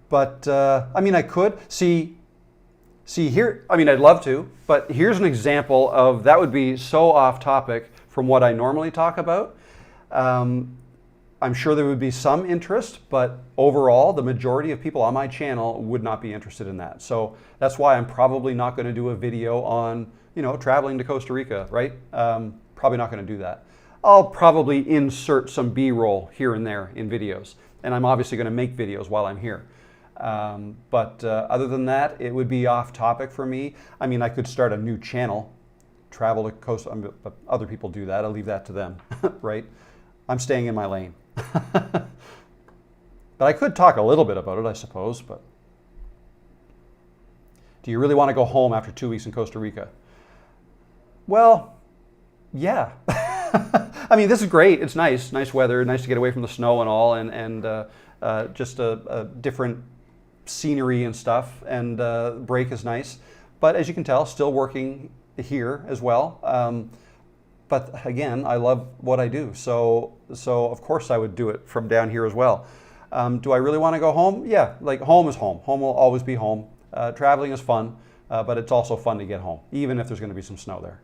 but I mean, I could see here. I mean, I'd love to, but here's an example of that would be so off topic from what I normally talk about. I'm sure there would be some interest, but overall, the majority of people on my channel would not be interested in that. So that's why I'm probably not going to do a video on, traveling to Costa Rica, right? Probably not going to do that. I'll probably insert some B-roll here and there in videos, and I'm obviously going to make videos while I'm here. But other than that, it would be off topic for me. I mean, I could start a new channel, travel to Costa, but other people do that. I'll leave that to them, right? I'm staying in my lane. But I could talk a little bit about it, I suppose. But do you really want to go home after 2 weeks in Costa Rica? Well, yeah. I mean, this is great. It's nice weather, nice to get away from the snow and all, and just a different scenery and stuff. And break is nice. But as you can tell, still working here as well. But again, I love what I do. So of course I would do it from down here as well. Do I really want to go home? Yeah, like home is home. Home will always be home. Traveling is fun, but it's also fun to get home, even if there's going to be some snow there.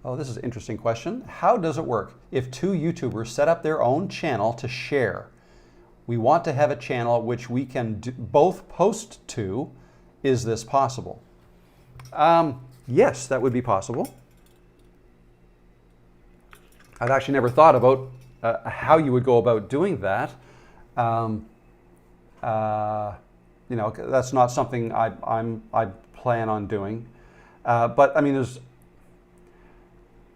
Oh, this is an interesting question. How does it work if two YouTubers set up their own channel to share? We want to have a channel which we can both post to. Is this possible? Yes, that would be possible. I've actually never thought about how you would go about doing that. That's not something I plan on doing. But I mean,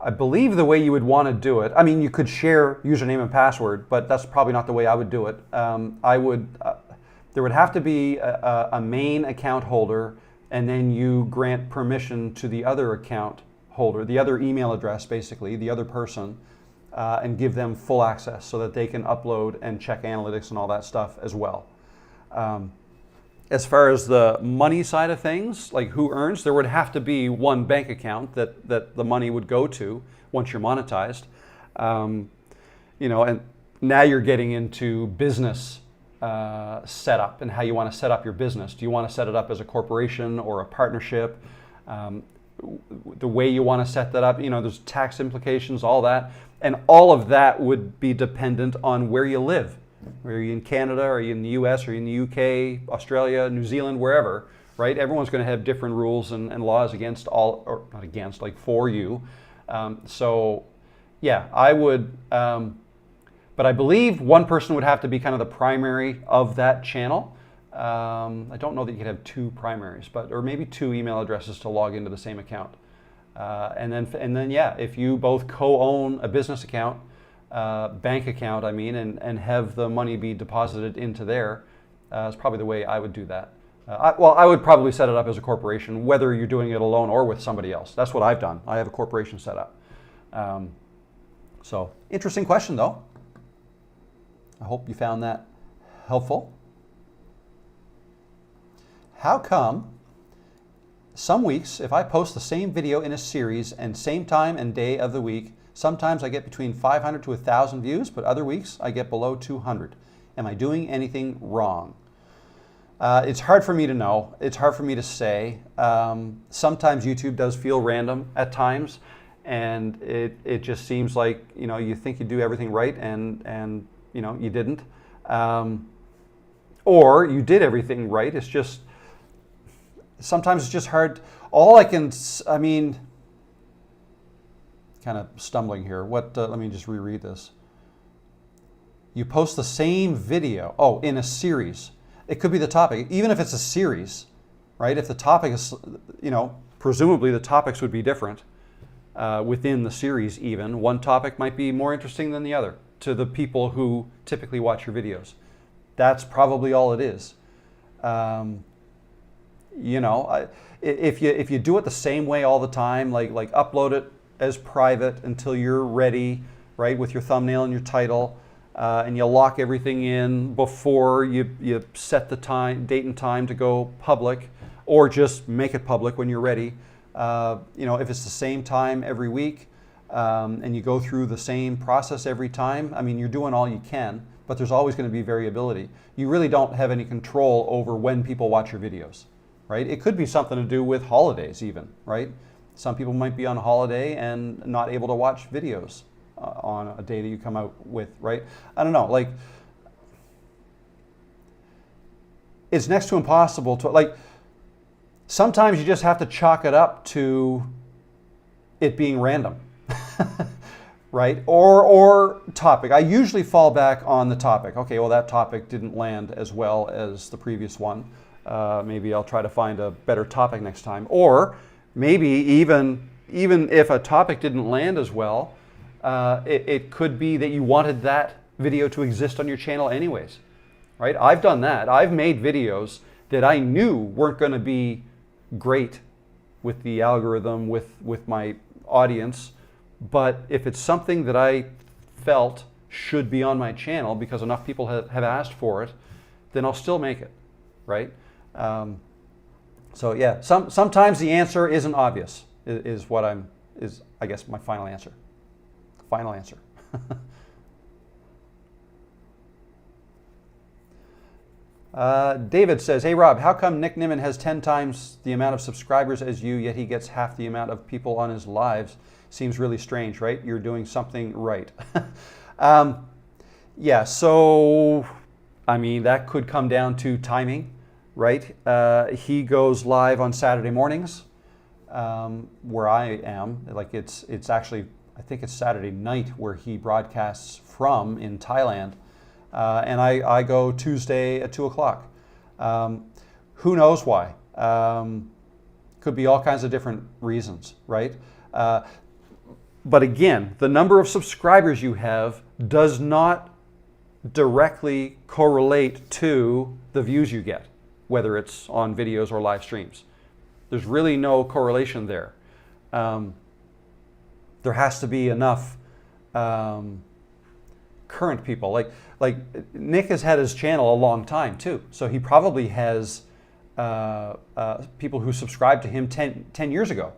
I believe the way you would want to do it, I mean, you could share username and password, but that's probably not the way I would do it. There would have to be a main account holder, and then you grant permission to the other account holder, the other email address, basically, the other person, and give them full access so that they can upload and check analytics and all that stuff as well. As far as the money side of things, like who earns, there would have to be one bank account that the money would go to once you're monetized. And now you're getting into business setup and how you want to set up your business. Do you want to set it up as a corporation or a partnership? The way you want to set that up, there's tax implications, all that. And all of that would be dependent on where you live. Are you in Canada, are you in the US, are you in the UK, Australia, New Zealand, wherever, right? Everyone's going to have different rules and laws against all, or not against, like for you. So yeah, I would, but I believe one person would have to be kind of the primary of that channel. I don't know that you could have two primaries, or maybe two email addresses to log into the same account. And then yeah, if you both co-own a business account, bank account, and have the money be deposited into there, is probably the way I would do that. I would probably set it up as a corporation, whether you're doing it alone or with somebody else. That's what I've done. I have a corporation set up. So interesting question, though. I hope you found that helpful. How come some weeks, if I post the same video in a series and same time and day of the week, sometimes I get between 500 to 1,000 views, but other weeks I get below 200. Am I doing anything wrong? It's hard for me to know. It's hard for me to say. Sometimes YouTube does feel random at times, and it just seems like you think you do everything right, and you didn't, or you did everything right. It's just sometimes it's just hard. Kind of stumbling here. Let me just reread this. You post the same video, in a series. It could be the topic, even if it's a series, right? If the topic is, presumably the topics would be different within the series even. One topic might be more interesting than the other to the people who typically watch your videos. That's probably all it is. If you do it the same way all the time, like upload it as private until you're ready, right, with your thumbnail and your title, and you lock everything in before you set the date and time to go public, or just make it public when you're ready. You know, if it's the same time every week and you go through the same process every time, I mean, you're doing all you can, but there's always going to be variability. You really don't have any control over when people watch your videos, right? It could be something to do with holidays even, right? Some people might be on holiday and not able to watch videos on a day that you come out with, right? I don't know, like, it's next to impossible to, like, sometimes you just have to chalk it up to it being random, right? Or topic. I usually fall back on the topic. Okay, well, that topic didn't land as well as the previous one. Maybe I'll try to find a better topic next time. Or maybe even if a topic didn't land as well, it could be that you wanted that video to exist on your channel anyways, right? I've done that. I've made videos that I knew weren't going to be great with the algorithm, with my audience, but if it's something that I felt should be on my channel because enough people have asked for it, then I'll still make it, right? So yeah, sometimes the answer isn't obvious, is I guess my final answer. Final answer. David says, hey Rob, how come Nick Nimmin has 10 times the amount of subscribers as you, yet he gets half the amount of people on his lives? Seems really strange, right? You're doing something right. Yeah, so, I mean, that could come down to timing, right? He goes live on Saturday mornings, where I am. Like it's actually, I think it's Saturday night where he broadcasts from in Thailand. And I go Tuesday at 2 o'clock. Who knows why? Could be all kinds of different reasons, right? But again, the number of subscribers you have does not directly correlate to the views you get, whether it's on videos or live streams. There's really no correlation there. There has to be enough current people. Like Nick has had his channel a long time too, so he probably has people who subscribed to him 10 years ago,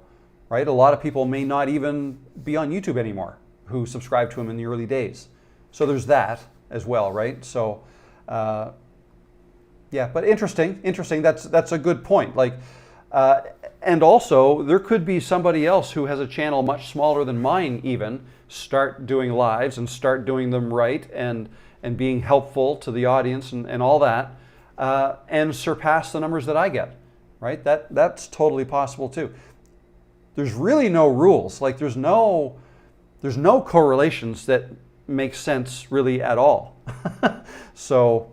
right? A lot of people may not even be on YouTube anymore who subscribed to him in the early days. So there's that as well, right? So yeah, but interesting. That's a good point. Like, and also there could be somebody else who has a channel much smaller than mine even start doing lives and start doing them right and being helpful to the audience and all that, and surpass the numbers that I get, right? That's totally possible too. There's really no rules. Like there's no correlations that make sense really at all. So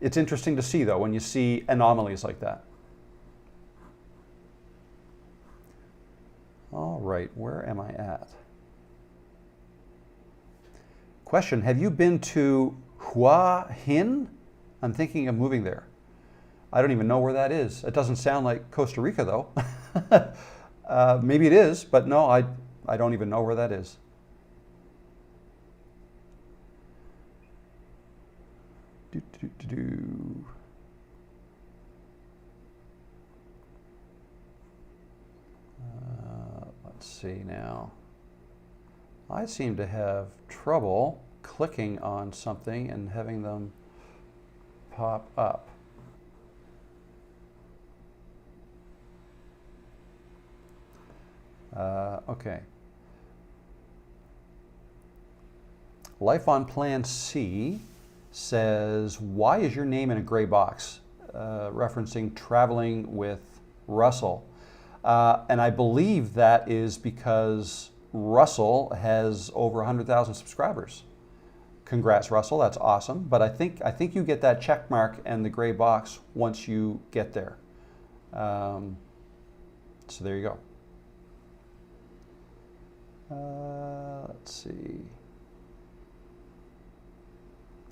it's interesting to see though when you see anomalies like that. All right, where am I at? Question, have you been to Hua Hin? I'm thinking of moving there. I don't even know where that is. It doesn't sound like Costa Rica though. Maybe it is, but no, I don't even know where that is. Let's see now. I seem to have trouble clicking on something and having them pop up. Okay. Life on Plan C says, why is your name in a gray box? Referencing traveling with Russell. And I believe that is because Russell has over 100,000 subscribers. Congrats, Russell, that's awesome. But I think you get that check mark and the gray box once you get there. So there you go. Let's see.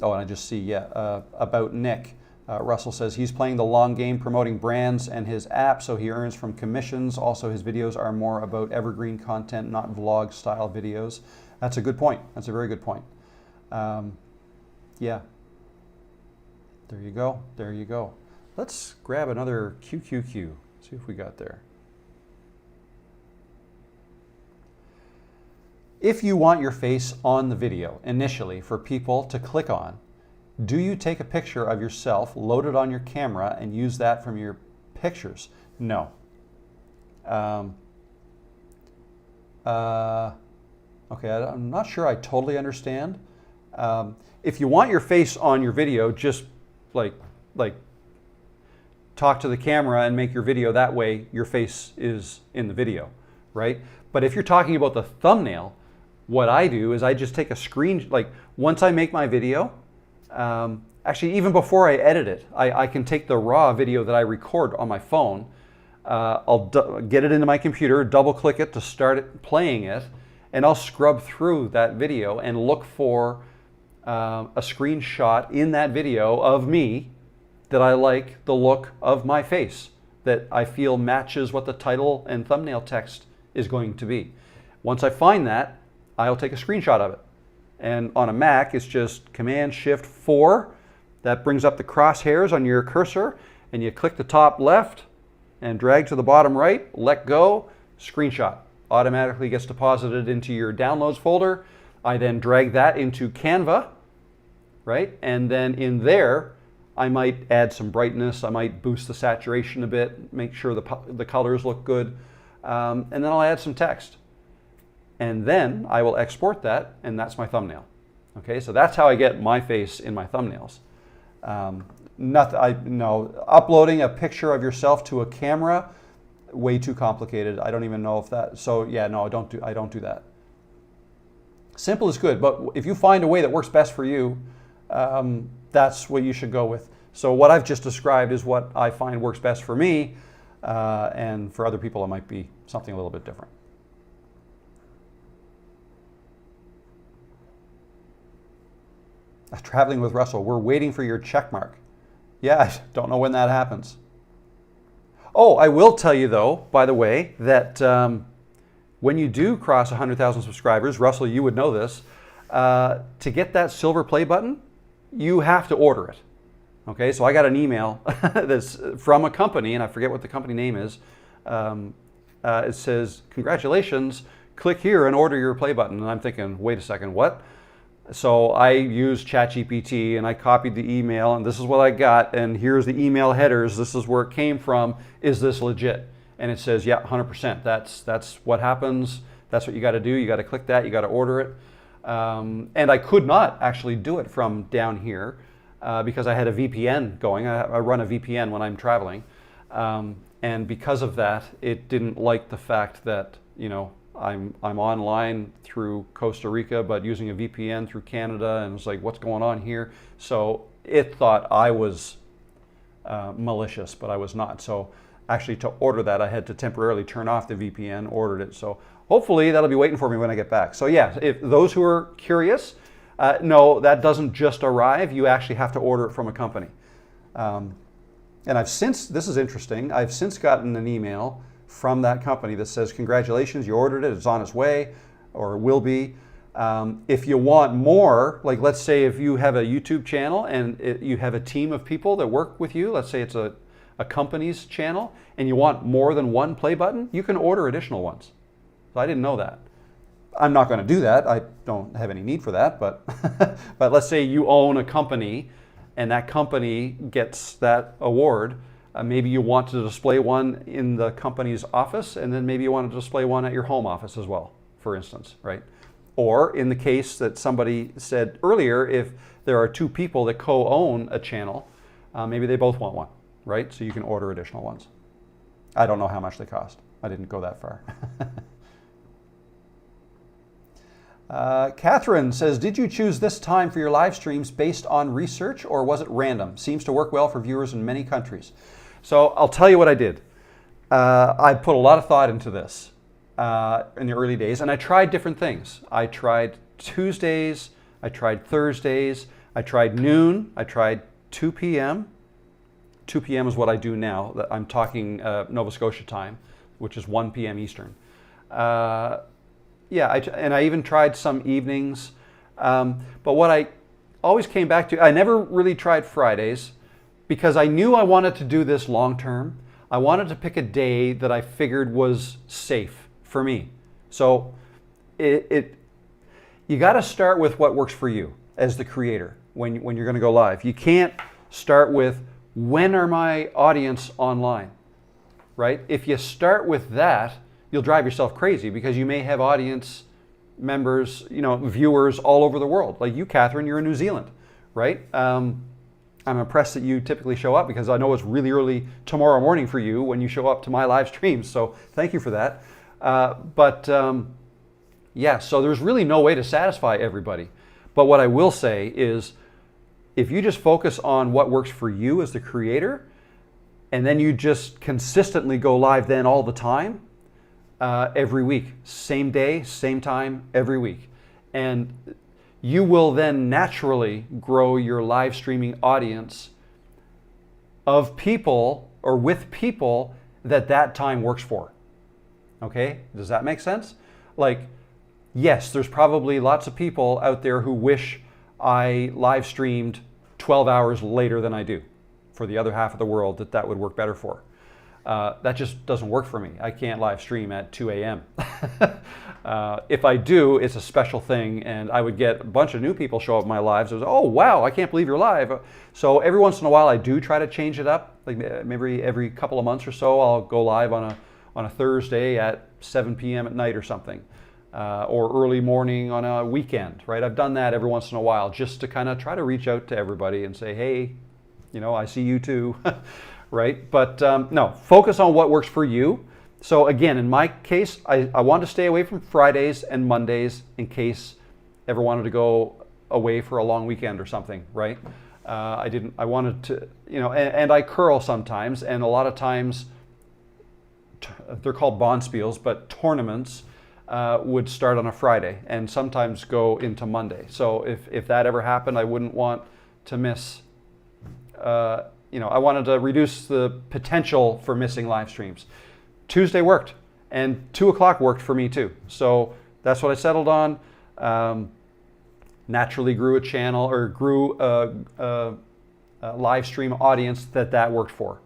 Oh, and I just see, yeah, about Nick. Russell says he's playing the long game promoting brands and his app, so he earns from commissions. Also, his videos are more about evergreen content, not vlog style videos. That's a good point. That's a very good point. Yeah. There you go. There you go. Let's grab another QQQ. See if we got there. If you want your face on the video initially for people to click on, do you take a picture of yourself, load it on your camera, and use that from your pictures? No. Okay, I'm not sure I totally understand. If you want your face on your video, just like talk to the camera and make your video that way, your face is in the video, right? But if you're talking about the thumbnail, what I do is I just take a screen, like once I make my video, actually even before I edit it, I can take the raw video that I record on my phone, I'll get it into my computer, double click it to start playing it, and I'll scrub through that video and look for a screenshot in that video of me that I like the look of my face, that I feel matches what the title and thumbnail text is going to be. Once I find that, I'll take a screenshot of it. And on a Mac, it's just Command-Shift-4. That brings up the crosshairs on your cursor, and you click the top left and drag to the bottom right, let go, screenshot. Automatically gets deposited into your downloads folder. I then drag that into Canva, right? And then in there, I might add some brightness, I might boost the saturation a bit, make sure the colors look good, and then I'll add some text. And then I will export that, and that's my thumbnail. Okay, so that's how I get my face in my thumbnails. Uploading a picture of yourself to a camera, way too complicated. I don't even know if that, so yeah, no, I don't do that. Simple is good, but if you find a way that works best for you, that's what you should go with. So what I've just described is what I find works best for me, and for other people it might be something a little bit different. Traveling with Russell, we're waiting for your check mark. Yeah, I don't know when that happens. Oh, I will tell you though, by the way, that when you do cross 100,000 subscribers, Russell, you would know this, to get that silver play button, you have to order it. Okay, so I got an email that's from a company, and I forget what the company name is. It says, congratulations, click here and order your play button. And I'm thinking, wait a second, what? So I used ChatGPT and I copied the email, and this is what I got, and here's the email headers, this is where it came from, is this legit? And it says, yeah, 100%, that's what happens, that's what you got to do, you got to click that, you got to order it. And I could not actually do it from down here because I had a VPN going. I run a VPN when I'm traveling, and because of that, it didn't like the fact that, you know, I'm online through Costa Rica, but using a VPN through Canada, and it's like, what's going on here? So it thought I was malicious, but I was not. So actually, to order that, I had to temporarily turn off the VPN, ordered it. So hopefully that'll be waiting for me when I get back. So yeah, if those who are curious, no, that doesn't just arrive. You actually have to order it from a company. And I've since, this is interesting, I've since gotten an email from that company that says, congratulations, you ordered it, it's on its way, or will be. If you want more, like let's say if you have a YouTube channel and you have a team of people that work with you, let's say it's a company's channel, and you want more than one play button, you can order additional ones. So I didn't know that. I'm not going to do that. I don't have any need for that, but but let's say you own a company and that company gets that award. Maybe you want to display one in the company's office, and then maybe you want to display one at your home office as well, for instance, right? Or in the case that somebody said earlier, if there are two people that co-own a channel, maybe they both want one, right? So you can order additional ones. I don't know how much they cost. I didn't go that far. Catherine says, did you choose this time for your live streams based on research, or was it random? Seems to work well for viewers in many countries. So I'll tell you what I did. I put a lot of thought into this in the early days, and I tried different things. I tried Tuesdays, I tried Thursdays, I tried noon, I tried 2 p.m. 2 p.m. is what I do now. I'm talking Nova Scotia time, which is 1 p.m. Eastern. Yeah, and I even tried some evenings. But what I always came back to, I never really tried Fridays because I knew I wanted to do this long term. I wanted to pick a day that I figured was safe for me. So you got to start with what works for you as the creator when you're going to go live. You can't start with, when are my audience online, right? If you start with that, you'll drive yourself crazy because you may have audience members, viewers all over the world. Like you, Catherine, you're in New Zealand, right? I'm impressed that you typically show up because I know it's really early tomorrow morning for you when you show up to my live streams. So thank you for that. Yeah, so there's really no way to satisfy everybody. But what I will say is, if you just focus on what works for you as the creator, and then you just consistently go live then all the time, every week, same day, same time, every week. And you will then naturally grow your live streaming audience of people or with people that time works for. Okay, does that make sense? Like, yes, there's probably lots of people out there who wish I live streamed 12 hours later than I do. For the other half of the world, that would work better for. That just doesn't work for me. I can't live stream at 2 a.m. If I do, it's a special thing, and I would get a bunch of new people show up in my lives. It was, oh wow, I can't believe you're live. So every once in a while, I do try to change it up. Like maybe every couple of months or so, I'll go live on a Thursday at 7 p.m. at night or something, or early morning on a weekend. Right? I've done that every once in a while just to kind of try to reach out to everybody and say, hey, I see you too. Right? But no, focus on what works for you. So again, in my case, I wanted to stay away from Fridays and Mondays in case ever wanted to go away for a long weekend or something, right? I wanted to, and I curl sometimes, and a lot of times, they're called bonspiels, but tournaments would start on a Friday and sometimes go into Monday. So if that ever happened, I wouldn't want to miss, I wanted to reduce the potential for missing live streams. Tuesday worked, and 2 o'clock worked for me too. So that's what I settled on. Naturally grew a channel, or grew a live stream audience that worked for.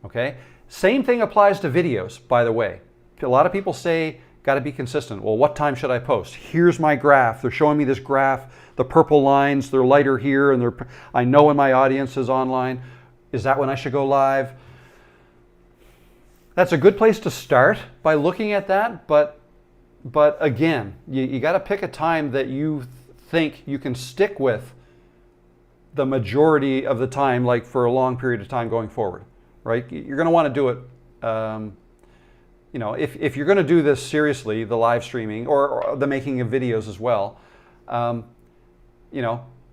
Okay. Same thing applies to videos, by the way. A lot of people say, got to be consistent. Well, what time should I post? Here's my graph. They're showing me this graph. The purple lines, they're lighter here, and I know when my audience is online. Is that when I should go live? That's a good place to start by looking at that, but again, you got to pick a time that you think you can stick with the majority of the time, like for a long period of time going forward, right? You're going to want to do it, if you're going to do this seriously, the live streaming or the making of videos as well,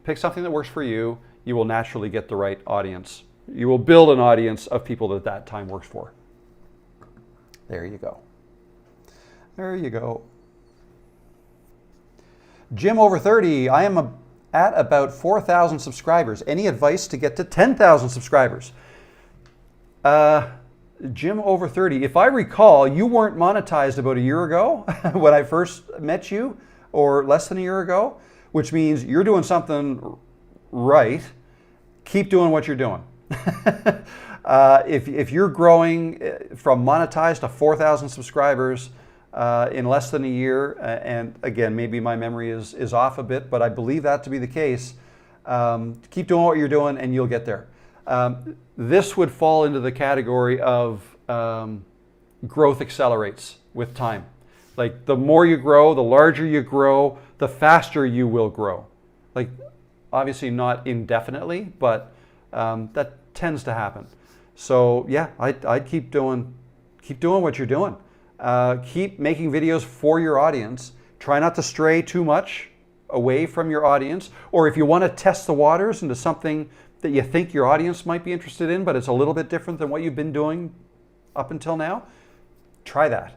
pick something that works for you. You will naturally get the right audience. You will build an audience of people that time works for. There you go. There you go. Jim over 30, I am at about 4,000 subscribers. Any advice to get to 10,000 subscribers? Jim over 30, if I recall, you weren't monetized about a year ago when I first met you, or less than a year ago, which means you're doing something right. Keep doing what you're doing. If you're growing from monetized to 4,000 subscribers in less than a year, and again, maybe my memory is off a bit, but I believe that to be the case, keep doing what you're doing and you'll get there. This would fall into the category of growth accelerates with time. Like the more you grow, the larger you grow, the faster you will grow. Like obviously not indefinitely, but that tends to happen. So yeah, I'd keep doing what you're doing. Keep making videos for your audience. Try not to stray too much away from your audience. Or if you want to test the waters into something that you think your audience might be interested in, but it's a little bit different than what you've been doing up until now, try that,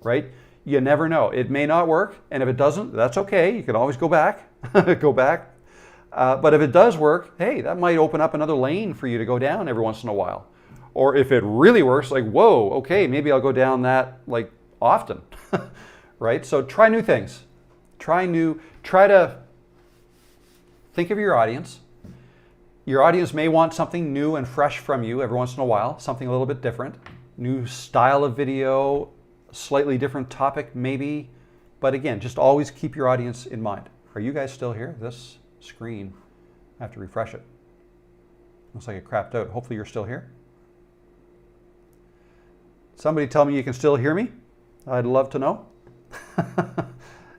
right? You never know. It may not work, and if it doesn't, that's okay. You can always go back, but if it does work, hey, that might open up another lane for you to go down every once in a while. Or if it really works, like, whoa, okay, maybe I'll go down that like often, right? So try new things. Try to think of your audience. Your audience may want something new and fresh from you every once in a while, something a little bit different, new style of video, slightly different topic maybe, but again, just always keep your audience in mind. Are you guys still here? This screen, I have to refresh it. Looks like it crapped out. Hopefully you're still here. Somebody tell me you can still hear me. I'd love to know.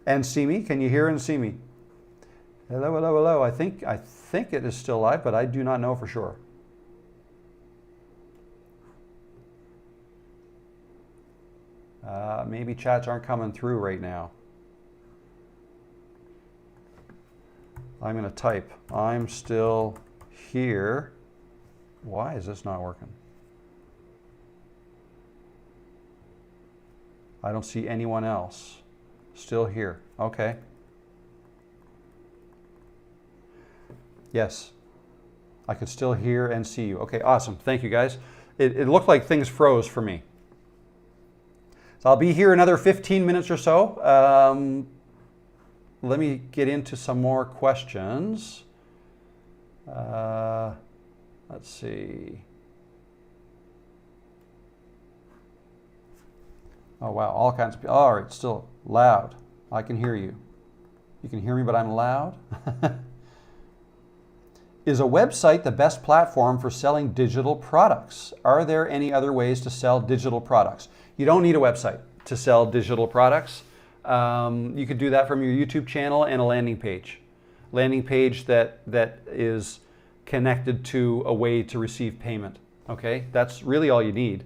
And see me. Can you hear and see me? Hello, hello, hello. I think it is still live, but I do not know for sure. Maybe chats aren't coming through right now. I'm going to type, I'm still here. Why is this not working? I don't see anyone else. Still here. Okay. Yes. I can still hear and see you. Okay, awesome. Thank you, guys. It looked like things froze for me. So I'll be here another 15 minutes or so. Let me get into some more questions. Let's see. Oh, wow, all kinds of people. All right, still loud. I can hear you. You can hear me, but I'm loud. Is a website the best platform for selling digital products? Are there any other ways to sell digital products? You don't need a website to sell digital products. You could do that from your YouTube channel and a landing page. Landing page that is connected to a way to receive payment. Okay, that's really all you need.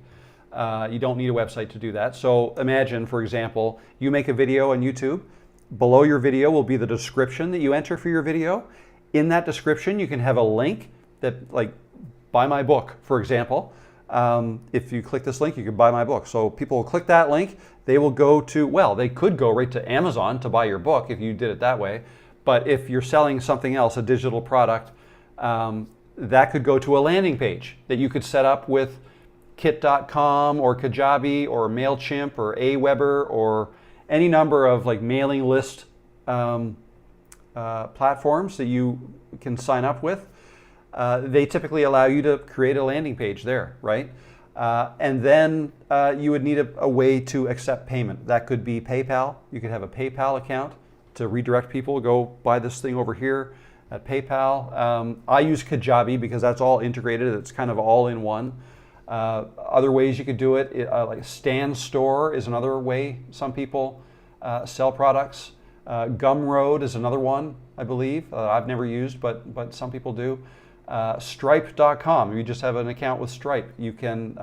You don't need a website to do that. So imagine, for example, you make a video on YouTube. Below your video will be the description that you enter for your video. In that description, you can have a link that, like, buy my book, for example. If you click this link, you can buy my book. So people will click that link. They will go to, well, they could go right to Amazon to buy your book if you did it that way. But if you're selling something else, a digital product, that could go to a landing page that you could set up with kit.com or Kajabi or MailChimp or Aweber or any number of like mailing list platforms that you can sign up with. They typically allow you to create a landing page there, right? And then you would need a way to accept payment. That could be PayPal. You could have a PayPal account to redirect people, go buy this thing over here at PayPal. I use Kajabi because that's all integrated. It's kind of all in one. Other ways you could do it, like a Stan Store is another way some people sell products. Gumroad is another one, I believe. I've never used, but some people do. Stripe.com, you just have an account with Stripe. You can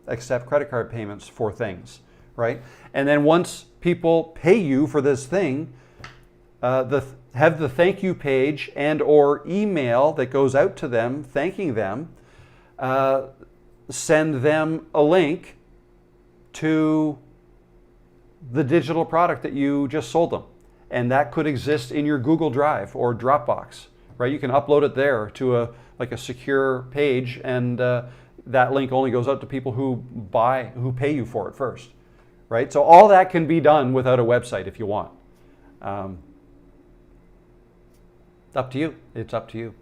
accept credit card payments for things, right? And then once people pay you for this thing, have the thank you page and or email that goes out to them thanking them, send them a link to the digital product that you just sold them. And that could exist in your Google Drive or Dropbox, right? You can upload it there to a secure page, and that link only goes out to people who pay you for it first, right? So all that can be done without a website if you want. Up to you. It's up to you.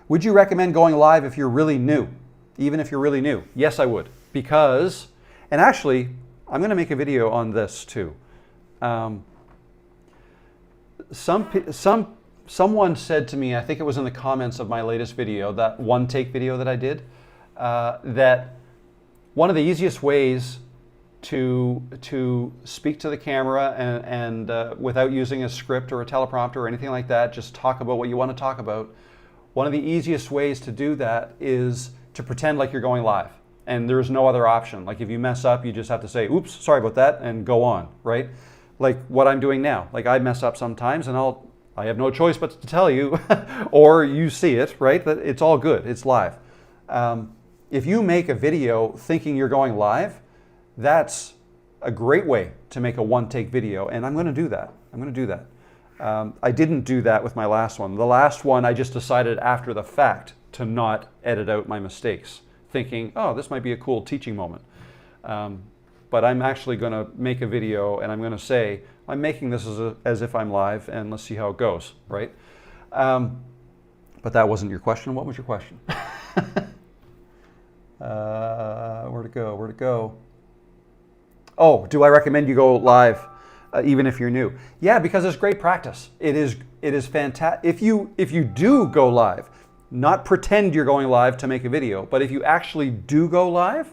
Would you recommend going live if you're really new? Even if you're really new? Yes, I would. Because, and actually, I'm going to make a video on this too. Someone said to me, I think it was in the comments of my latest video, that one take video that I did, that one of the easiest ways to speak to the camera and without using a script or a teleprompter or anything like that, just talk about what you want to talk about. One of the easiest ways to do that is to pretend like you're going live, and there's no other option. Like if you mess up, you just have to say, oops, sorry about that, and go on, right? Like what I'm doing now. Like I mess up sometimes, and I have no choice but to tell you, or you see it, right? That it's all good, it's live. If you make a video thinking you're going live, that's a great way to make a one-take video, and I'm going to do that. I didn't do that with my last one. The last one, I just decided after the fact to not edit out my mistakes, thinking, oh, this might be a cool teaching moment. But I'm actually going to make a video, and I'm going to say, I'm making this as if I'm live, and let's see how it goes, right? But that wasn't your question. What was your question? Where to go? Oh, do I recommend you go live even if you're new? Yeah, because it's great practice. It is fantastic. If you do go live, not pretend you're going live to make a video, but if you actually do go live,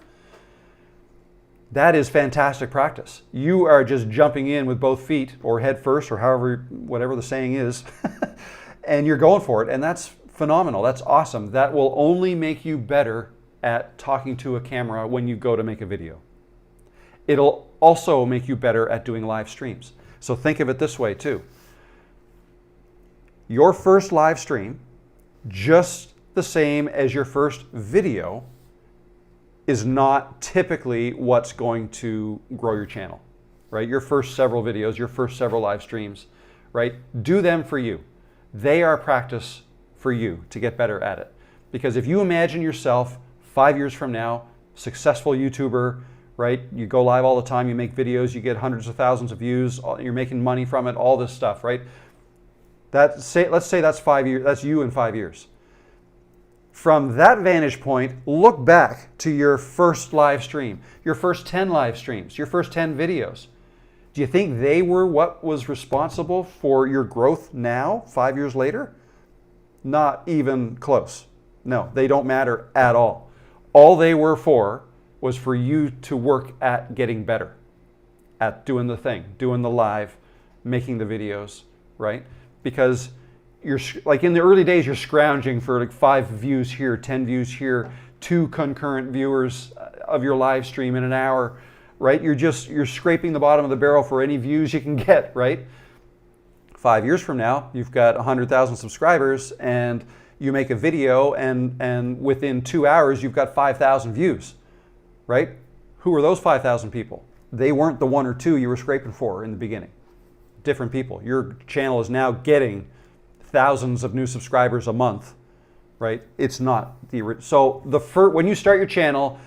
that is fantastic practice. You are just jumping in with both feet or head first or however, whatever the saying is, and you're going for it. And that's phenomenal. That's awesome. That will only make you better at talking to a camera when you go to make a video. It'll also make you better at doing live streams. So think of it this way too. Your first live stream, just the same as your first video, is not typically what's going to grow your channel, right? Your first several videos, your first several live streams, right? Do them for you. They are practice for you to get better at it. Because if you imagine yourself 5 years from now, successful YouTuber, right? You go live all the time, you make videos, you get hundreds of thousands of views, you're making money from it, all this stuff, right? Let's say that's 5 years, that's you in 5 years. From that vantage point, look back to your first live stream, your first 10 live streams, your first 10 videos. Do you think they were what was responsible for your growth now, 5 years later? Not even close. No, they don't matter at all. All they were for was for you to work at getting better, at doing the thing, doing the live, making the videos, right? Because you're like in the early days, you're scrounging for like 5 views here, 10 views here, 2 concurrent viewers of your live stream in an hour, right? You're scraping the bottom of the barrel for any views you can get, right? 5 years from now, you've got 100,000 subscribers and you make a video and within 2 hours, you've got 5,000 views, right? Who are those 5,000 people? They weren't the 1 or 2 you were scraping for in the beginning. Different people. Your channel is now getting thousands of new subscribers a month, right? It's not the so when you start your channel,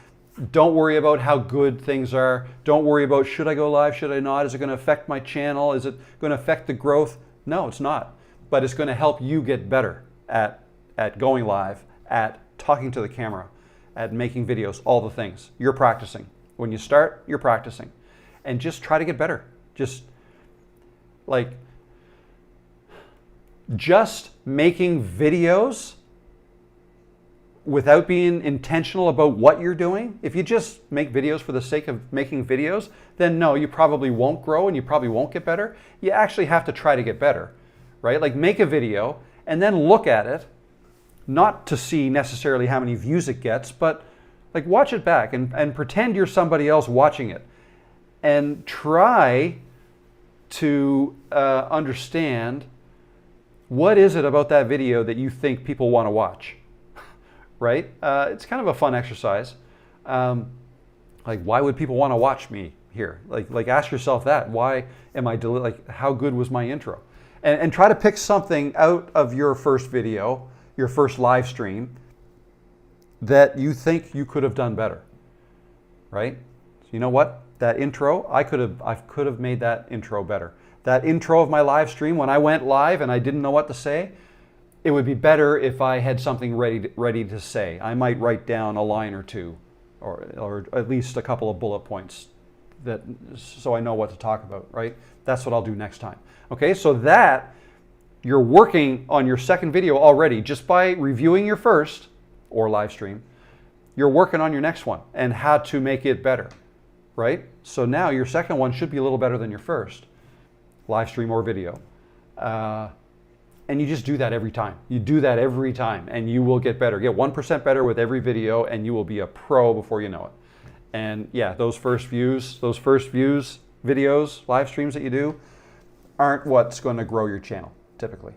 don't worry about how good things are. Don't worry about should I go live, should I not? Is it going to affect my channel? Is it going to affect the growth? No, it's not. But it's going to help you get better at going live, at talking to the camera, at making videos, all the things. You're practicing. When you start, you're practicing. And just try to get better. Just making videos without being intentional about what you're doing, if you just make videos for the sake of making videos, then no, you probably won't grow and you probably won't get better. You actually have to try to get better, right? Like make a video and then look at it, not to see necessarily how many views it gets, but like watch it back and pretend you're somebody else watching it and try to understand what is it about that video that you think people want to watch, right? It's kind of a fun exercise. Like, why would people want to watch me here? Like ask yourself that. Why am I how good was my intro? And try to pick something out of your first video, your first live stream, that you think you could have done better, right? So you know what? That intro, I could have made that intro better. That intro of my live stream, when I went live and I didn't know what to say, it would be better if I had something ready to say. I might write down a line or two, or at least a couple of bullet points, so I know what to talk about, right? That's what I'll do next time. Okay, so that you're working on your second video already just by reviewing your first or live stream. You're working on your next one and how to make it better, right? So now your second one should be a little better than your first live stream or video. And you just do that every time. You do that every time and you will get better. Get 1% better with every video and you will be a pro before you know it. And yeah, those first views, videos, live streams that you do aren't what's going to grow your channel, typically.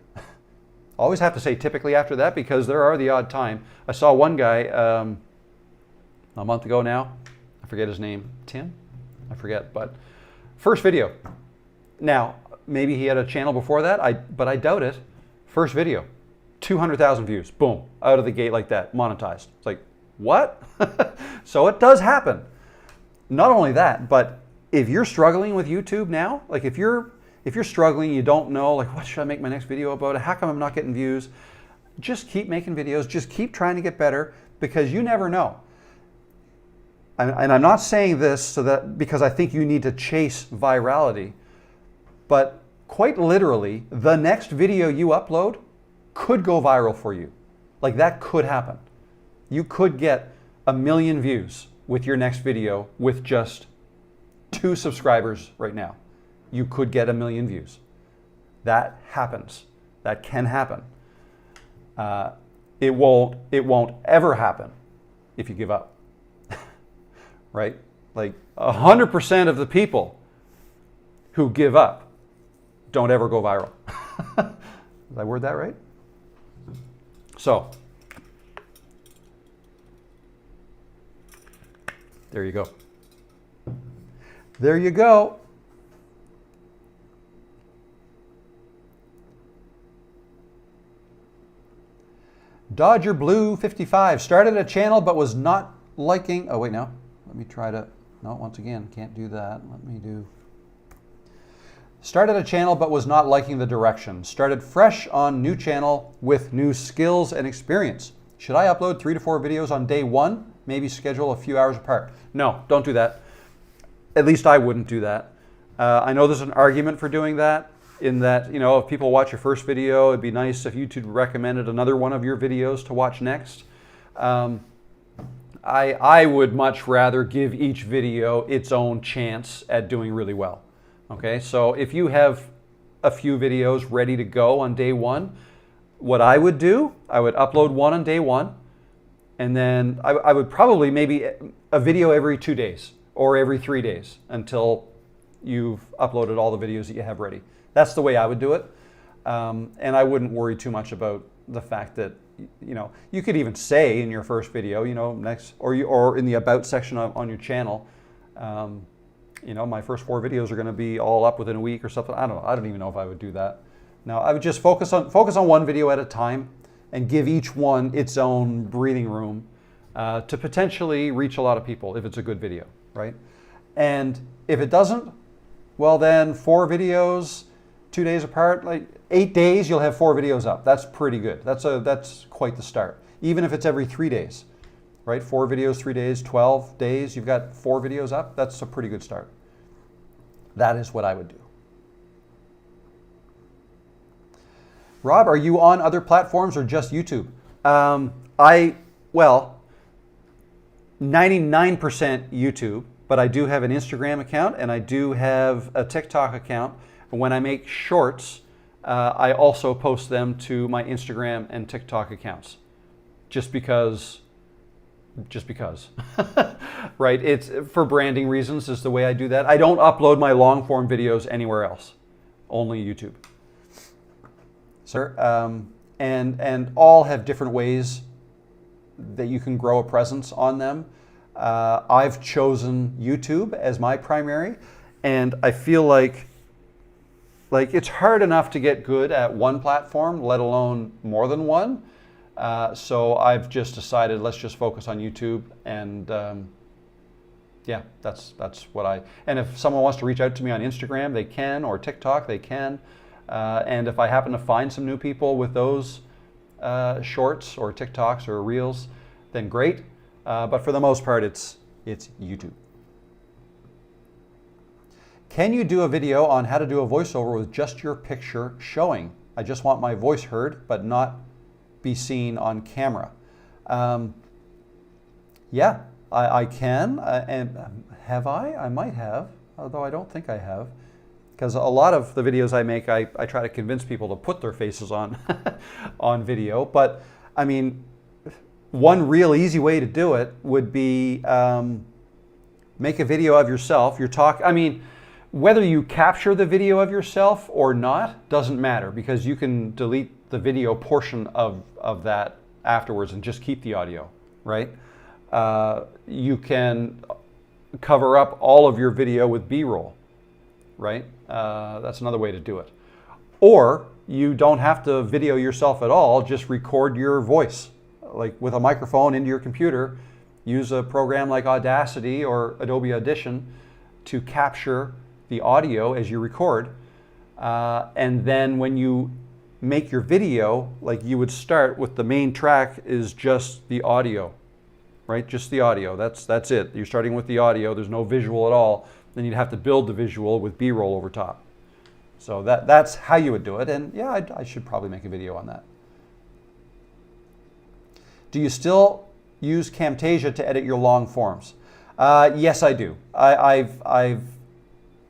Always have to say typically after that because there are the odd time. I saw one guy a month ago now, I forget his name, Tim? I forget, but first video. Now, maybe he had a channel before that, but I doubt it. First video, 200,000 views, boom, out of the gate like that, monetized. It's like, what? So it does happen. Not only that, but if you're struggling with YouTube now, like if you're struggling, you don't know, like what should I make my next video about? How come I'm not getting views? Just keep making videos, just keep trying to get better because you never know. and I'm not saying this so that because I think you need to chase virality, but quite literally, the next video you upload could go viral for you. Like that could happen. You could get 1 million views with your next video with just 2 subscribers right now. You could get 1 million views. That happens. That can happen. It won't ever happen if you give up. Right? Like 100% of the people who give up don't ever go viral. Did I word that right? So, there you go. There you go. Dodger Blue 55 started a channel but was not liking. Oh wait, no. Let me try to. No, once again, can't do that. Let me do. Started a channel but was not liking the direction. Started fresh on new channel with new skills and experience. Should I upload 3 to 4 videos on day 1? Maybe schedule a few hours apart. No, don't do that. At least I wouldn't do that. I know there's an argument for doing that, in that, you know, if people watch your first video, it'd be nice if YouTube recommended another one of your videos to watch next. I would much rather give each video its own chance at doing really well. Okay, so if you have a few videos ready to go on day 1, what I would do, I would upload one on day 1, and then I would probably maybe a video every 2 days or every 3 days until you've uploaded all the videos that you have ready. That's the way I would do it. And I wouldn't worry too much about the fact that, you know, you could even say in your first video, you know, next, or in the about section on your channel, you know, my first 4 videos are going to be all up within a week or something. I don't know. I don't even know if I would do that. No, I would just focus on one video at a time and give each one its own breathing room to potentially reach a lot of people if it's a good video, right? And if it doesn't, well then 4 videos, 2 days apart, like 8 days, you'll have 4 videos up. That's pretty good. That's quite the start. Even if it's every 3 days, right? 4 videos, 3 days, 12 days, you've got 4 videos up. That's a pretty good start. That is what I would do. Rob, are you on other platforms or just YouTube? Well, 99% YouTube, but I do have an Instagram account and I do have a TikTok account. And when I make shorts, I also post them to my Instagram and TikTok accounts. Just because, right? It's for branding reasons is the way I do that. I don't upload my long form videos anywhere else, only YouTube. So, and all have different ways that you can grow a presence on them. I've chosen YouTube as my primary, and I feel like it's hard enough to get good at one platform, let alone more than one. So I've just decided let's just focus on YouTube, and yeah, that's what and if someone wants to reach out to me on Instagram, they can, or TikTok, they can. And if I happen to find some new people with those shorts or TikToks or Reels, then great. But for the most part, it's YouTube. Can you do a video on how to do a voiceover with just your picture showing? I just want my voice heard, but not be seen on camera. Yeah, I can. And have I? I might have, although I don't think I have. Because a lot of the videos I make, I try to convince people to put their faces on on video. But I mean, one real easy way to do it would be make a video of yourself. I mean, whether you capture the video of yourself or not doesn't matter, because you can delete the video portion of that afterwards and just keep the audio, right? You can cover up all of your video with B-roll, right? That's another way to do it. Or you don't have to video yourself at all, just record your voice, like with a microphone into your computer. Use a program like Audacity or Adobe Audition to capture the audio as you record. And then when you make your video, like you would start with the main track is just the audio, right? Just the audio. That's it. You're starting with the audio. There's no visual at all. Then you'd have to build the visual with B-roll over top. So that's how you would do it. And yeah, I should probably make a video on that. Do you still use Camtasia to edit your long forms? Yes, I do. I've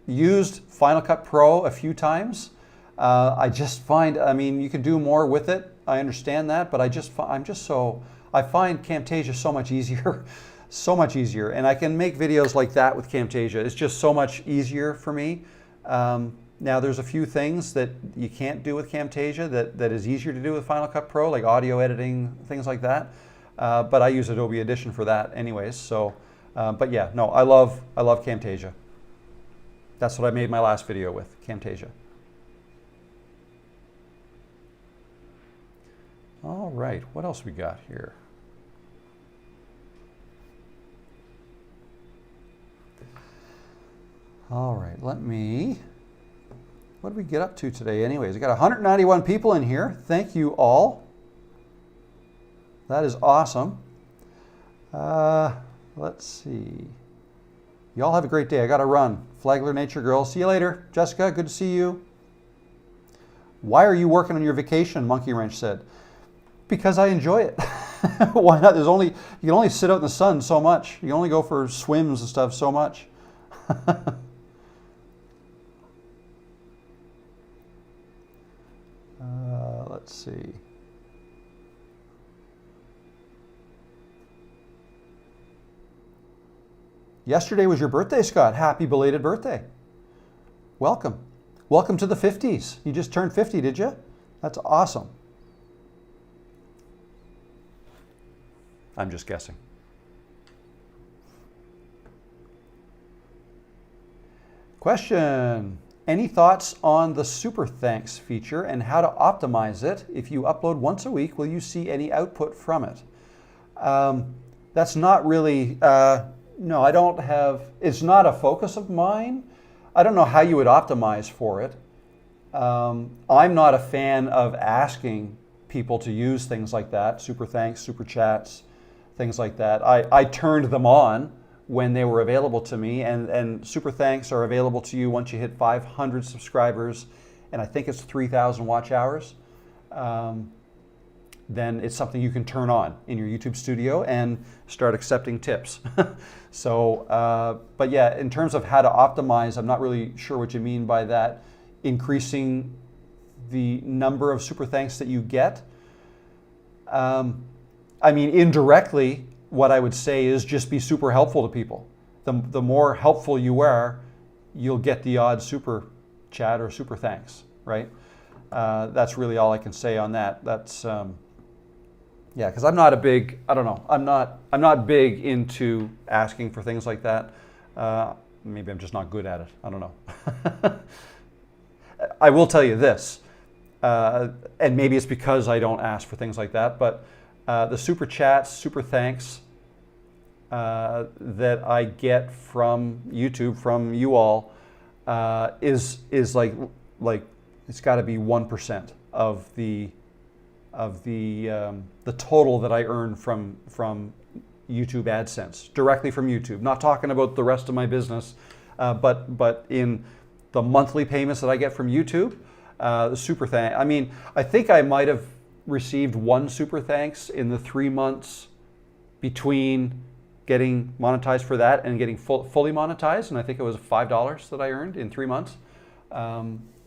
used Final Cut Pro a few times. I just find, I mean, you can do more with it. I understand that, but I find Camtasia so much easier, so much easier. And I can make videos like that with Camtasia. It's just so much easier for me. Now there's a few things that you can't do with Camtasia that is easier to do with Final Cut Pro, like audio editing, things like that. But I use Adobe Audition for that anyways. So, but yeah, no, I love Camtasia. That's what I made my last video with, Camtasia. All right, what else we got here? All right, what did we get up to today anyways? We got 191 people in here. Thank you all. That is awesome. Let's see. Y'all have a great day. I got to run. Flagler Nature Girl. See you later. Jessica, good to see you. Why are you working on your vacation? Monkey Wrench said. Because I enjoy it. Why not? You can only sit out in the sun so much. You can only go for swims and stuff so much. Let's see. Yesterday was your birthday, Scott. Happy belated birthday. Welcome. Welcome to the 50s. You just turned 50, did you? That's awesome. I'm just guessing. Question. Any thoughts on the super thanks feature and how to optimize it? If you upload once a week, will you see any output from it? That's not really, no, I don't have, it's not a focus of mine. I don't know how you would optimize for it. I'm not a fan of asking people to use things like that, super thanks, super chats, things like that. I turned them on when they were available to me, and super thanks are available to you once you hit 500 subscribers, and I think it's 3,000 watch hours. Then it's something you can turn on in your YouTube studio and start accepting tips. So, but yeah, in terms of how to optimize, I'm not really sure what you mean by that. Increasing the number of super thanks that you get. I mean, indirectly, what I would say is just be super helpful to people. The more helpful you are, you'll get the odd super chat or super thanks, right? That's really all I can say on that. That's, yeah, because I'm not a big, I don't know, I'm not big into asking for things like that. Maybe I'm just not good at it. I don't know. I will tell you this, and maybe it's because I don't ask for things like that, but the super chats, super thanks that I get from YouTube, from you all, is like it's got to be 1% of the total that I earn from YouTube AdSense, directly from YouTube. Not talking about the rest of my business, but in the monthly payments that I get from YouTube, the super thank. I mean, I think I might have received one super thanks in the 3 months between getting monetized for that and getting fully monetized, and I think it was $5 that I earned in 3 months.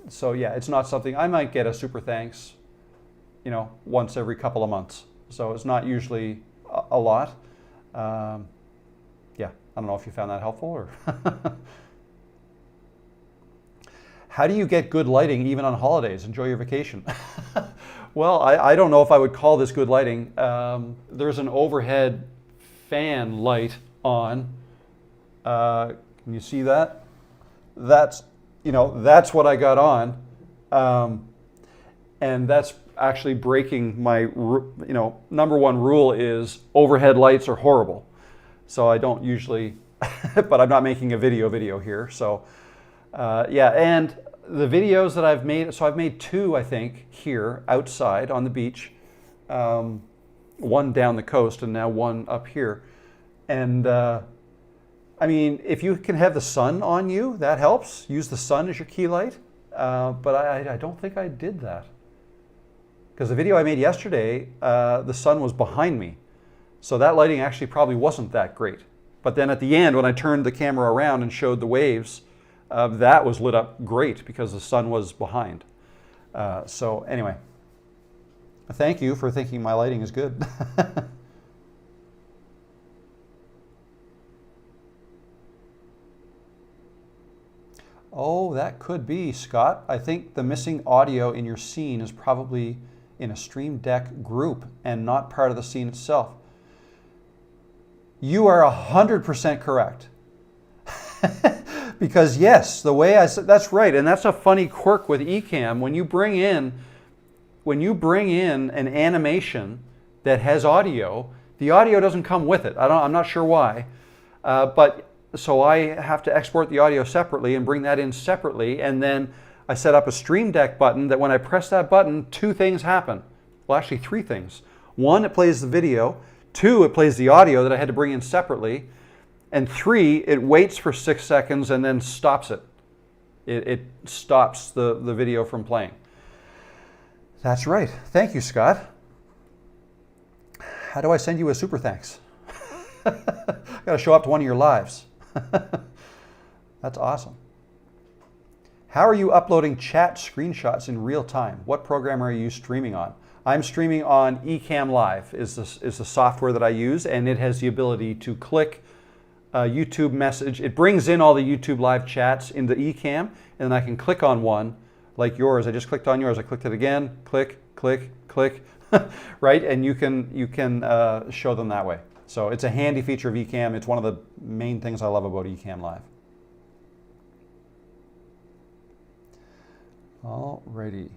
So yeah, it's not something, I might get a super thanks, you know, once every couple of months. So it's not usually a lot. Yeah, I don't know if you found that helpful or. How do you get good lighting even on holidays? Enjoy your vacation. Well, I don't know if I would call this good lighting. There's an overhead fan light on. Can you see that? That's, you know, that's what I got on. And that's actually breaking my, you know, number one rule is overhead lights are horrible. So I don't usually, but I'm not making a video here. So yeah, and the videos that I've made, so I've made 2, I think, here outside on the beach, one down the coast and now one up here. And I mean, if you can have the sun on you, that helps. Use the sun as your key light. But I don't think I did that. Because the video I made yesterday, the sun was behind me. So that lighting actually probably wasn't that great. But then at the end, when I turned the camera around and showed the waves, that was lit up great because the sun was behind. So anyway, thank you for thinking my lighting is good. Oh, that could be, Scott. I think the missing audio in your scene is probably in a Stream Deck group and not part of the scene itself. You are 100% correct. Because yes, the way I said, that's right. And that's a funny quirk with Ecamm. When you bring in an animation that has audio, the audio doesn't come with it. I'm not sure why. So I have to export the audio separately and bring that in separately. And then I set up a Stream Deck button that when I press that button, two things happen. Well, actually three things. One, it plays the video. Two, it plays the audio that I had to bring in separately. And three, it waits for 6 seconds and then stops it. It stops the video from playing. That's right. Thank you, Scott. How do I send you a super thanks? Got to show up to one of your lives. That's awesome. How are you uploading chat screenshots in real time? What program are you streaming on? I'm streaming on Ecamm Live is the software that I use, and it has the ability to click a YouTube message. It brings in all the YouTube live chats into Ecamm, and then I can click on one like yours. I just clicked on yours. I clicked it again. Click, click, click. Right, and you can show them that way. So it's a handy feature of Ecamm. It's one of the main things I love about Ecamm Live. Alrighty.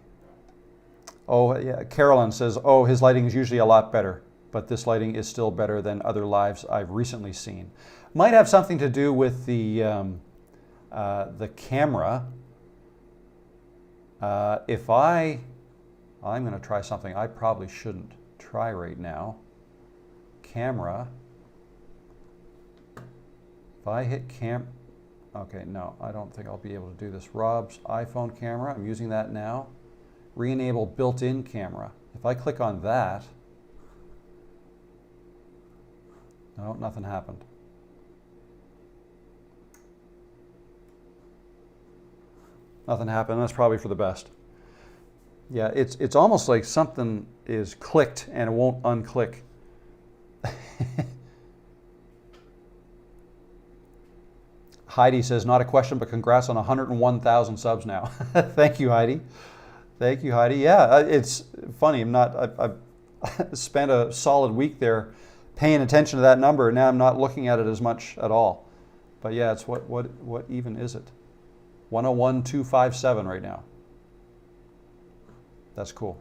Oh yeah, Carolyn says, oh, his lighting is usually a lot better, but this lighting is still better than other lives I've recently seen. Might have something to do with the camera. I'm going to try something I probably shouldn't try right now. Camera. If I hit okay, no, I don't think I'll be able to do this. Rob's iPhone camera, I'm using that now. Re-enable built-in camera. If I click on that, no, nothing happened. Nothing happened, that's probably for the best. Yeah, it's almost like something is clicked and it won't unclick. Heidi says, not a question, but congrats on 101,000 subs now. Thank you, Heidi. Thank you, Heidi. Yeah, it's funny. I've spent a solid week there paying attention to that number. Now I'm not looking at it as much at all. But yeah, it's what even is it? 101,257 right now. That's cool.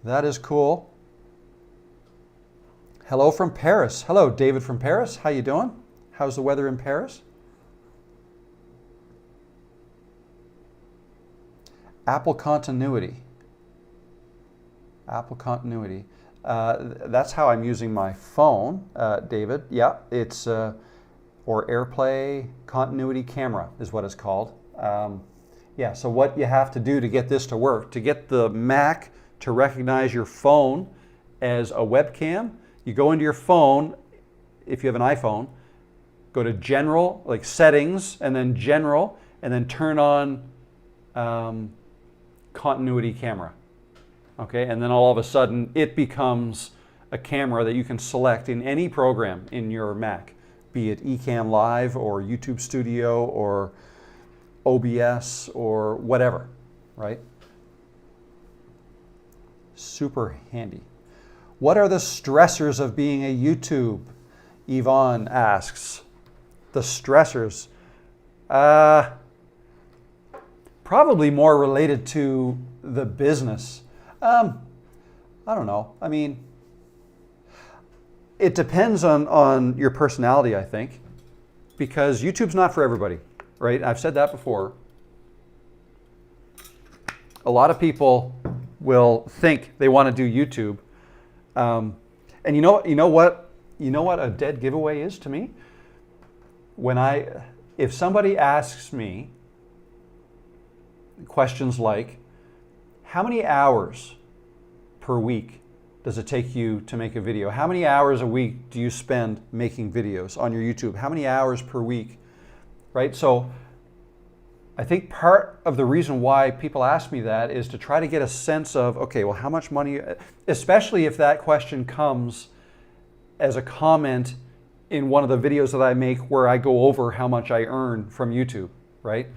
That is cool. Hello from Paris. Hello, David from Paris. How you doing? How's the weather in Paris? Apple continuity. Apple continuity. That's how I'm using my phone, David. Yeah, it's or AirPlay continuity camera is what it's called. Yeah, so what you have to do to get this to work, to get the Mac to recognize your phone as a webcam, you go into your phone, if you have an iPhone, go to General, like Settings, and then General, and then turn on Continuity Camera. Okay, and then all of a sudden it becomes a camera that you can select in any program in your Mac, be it Ecamm Live or YouTube Studio or OBS or whatever, right? Super handy. What are the stressors of being a YouTube? Yvonne asks. The stressors. Probably more related to the business. I don't know. I mean, it depends on your personality, I think, because YouTube's not for everybody, right? I've said that before. A lot of people will think they want to do YouTube, and you know what? you know what a dead giveaway is to me? If somebody asks me questions like, how many hours per week does it take you to make a video? How many hours a week do you spend making videos on your YouTube? How many hours per week, right? So I think part of the reason why people ask me that is to try to get a sense of, okay, well, how much money, especially if that question comes as a comment in one of the videos that I make where I go over how much I earn from YouTube, right?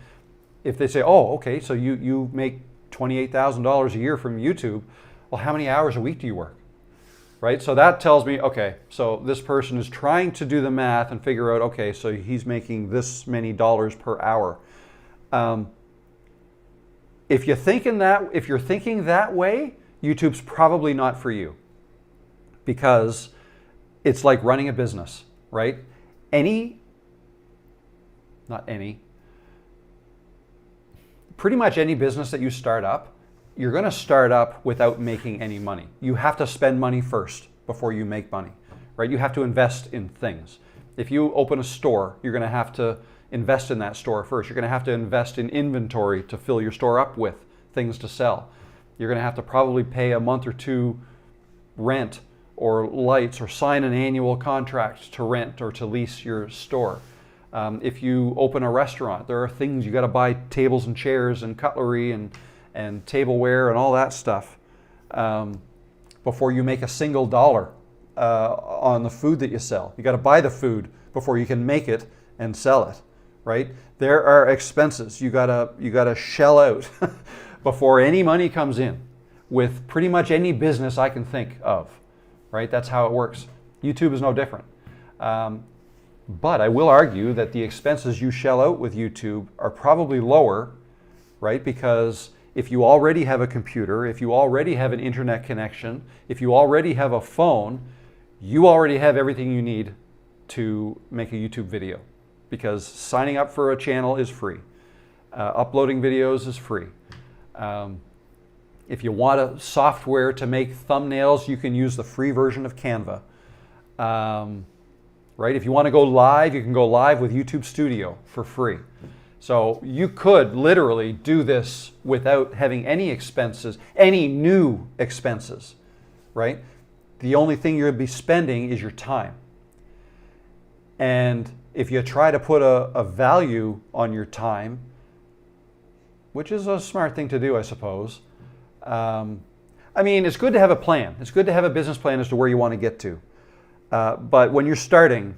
If they say, oh, okay, so you make $28,000 a year from YouTube, well, how many hours a week do you work? Right? So that tells me, okay, so this person is trying to do the math and figure out, okay, so he's making this many dollars per hour. If you're thinking that way, YouTube's probably not for you, because it's like running a business, right? Pretty much any business that you start up, you're going to start up without making any money. You have to spend money first before you make money, right? You have to invest in things. If you open a store, you're going to have to invest in that store first. You're going to have to invest in inventory to fill your store up with things to sell. You're going to have to probably pay a month or two rent or lights, or sign an annual contract to rent or to lease your store. If you open a restaurant, there are things you got to buy: tables and chairs and cutlery and tableware and all that stuff before you make a single dollar on the food that you sell. You got to buy the food before you can make it and sell it, right? There are expenses you gotta shell out before any money comes in, with pretty much any business I can think of, right? That's how it works. YouTube is no different. But I will argue that the expenses you shell out with YouTube are probably lower, right? Because if you already have a computer, if you already have an internet connection, if you already have a phone, you already have everything you need to make a YouTube video, because signing up for a channel is free. Uploading videos is free. If you want a software to make thumbnails, you can use the free version of Canva. Right? If you want to go live, you can go live with YouTube Studio for free. So you could literally do this without having any expenses, any new expenses, right? The only thing you'll be spending is your time. And if you try to put a value on your time, which is a smart thing to do, I suppose. I mean, it's good to have a plan. It's good to have a business plan as to where you want to get to. But when you're starting,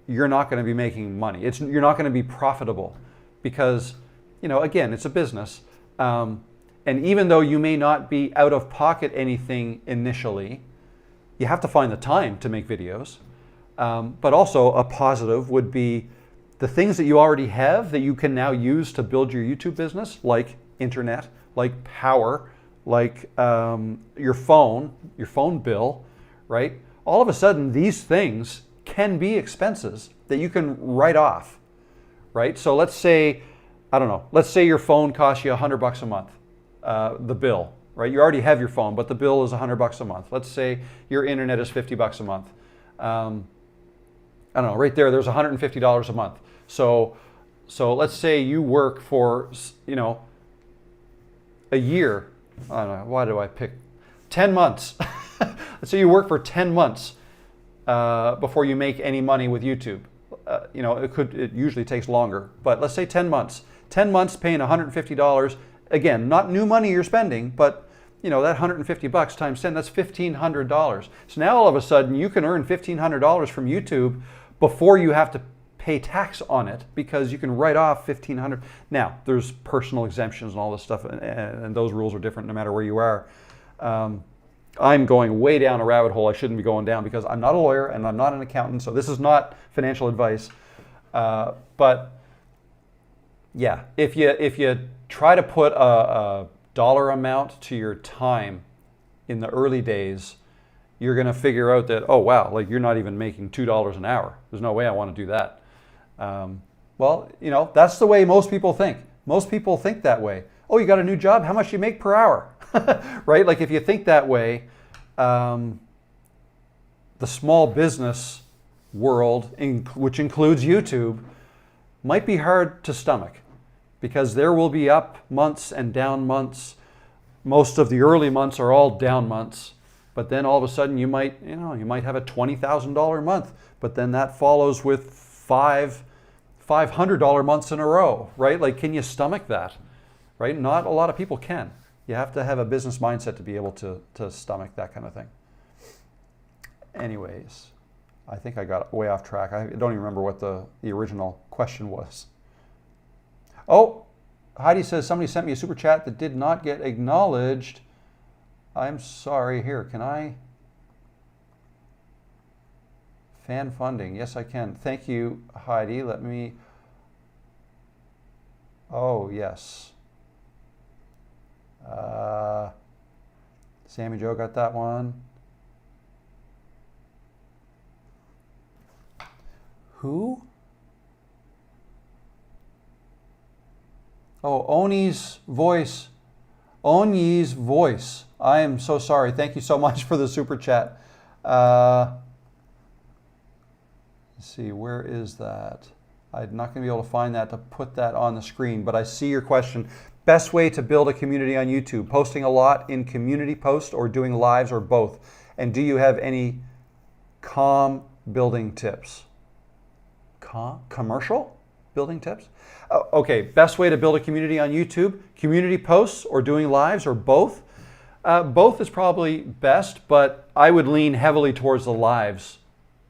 you're not going to be making money. You're not going to be profitable because, again, it's a business. And even though you may not be out of pocket anything initially, you have to find the time to make videos. But also a positive would be the things that you already have that you can now use to build your YouTube business, like internet, like power, like your phone bill, right? All of a sudden, these things can be expenses that you can write off, right? So let's say, let's say your phone costs you $100 a month, the bill, right? You already have your phone, but the bill is $100 a month. Let's say your internet is $50 a month. Right there's $150 a month. So let's say you work for, a year. I don't know, why do I pick 10 months? Let's say you work for 10 months before you make any money with YouTube. It usually takes longer, but let's say 10 months. 10 months paying $150. Again, not new money you're spending, but that $150 times 10, that's $1,500. So now all of a sudden you can earn $1,500 from YouTube before you have to pay tax on it, because you can write off $1,500. Now, there's personal exemptions and all this stuff, and those rules are different no matter where you are. I'm going way down a rabbit hole I shouldn't be going down, because I'm not a lawyer and I'm not an accountant, so this is not financial advice. But yeah, if you try to put a dollar amount to your time in the early days, you're going to figure out that, oh wow, like you're not even making $2 an hour. There's no way I want to do that. Well, that's the way most people think. Most people think that way. Oh, you got a new job? How much do you make per hour? Right? Like if you think that way, the small business world, which includes YouTube, might be hard to stomach, because there will be up months and down months. Most of the early months are all down months, but then all of a sudden you might have a $20,000 month, but then that follows with five $500 months in a row, right? Like, can you stomach that, right? Not a lot of people can. You have to have a business mindset to be able to stomach that kind of thing. Anyways, I think I got way off track. I don't even remember what the original question was. Oh, Heidi says somebody sent me a super chat that did not get acknowledged. I'm sorry. Here, can I? Fan funding. Yes, I can. Thank you, Heidi. Let me. Oh, yes. Sammy Joe got that one. Who? Oh, Oni's voice. Onyi's voice. I am so sorry. Thank you so much for the super chat. Let's see, where is that? I'm not going to be able to find that to put that on the screen, but I see your question. Best way to build a community on YouTube? Posting a lot in community posts or doing lives or both? And do you have any building tips? Commercial building tips? Okay, best way to build a community on YouTube? Community posts or doing lives or both? Both is probably best, but I would lean heavily towards the lives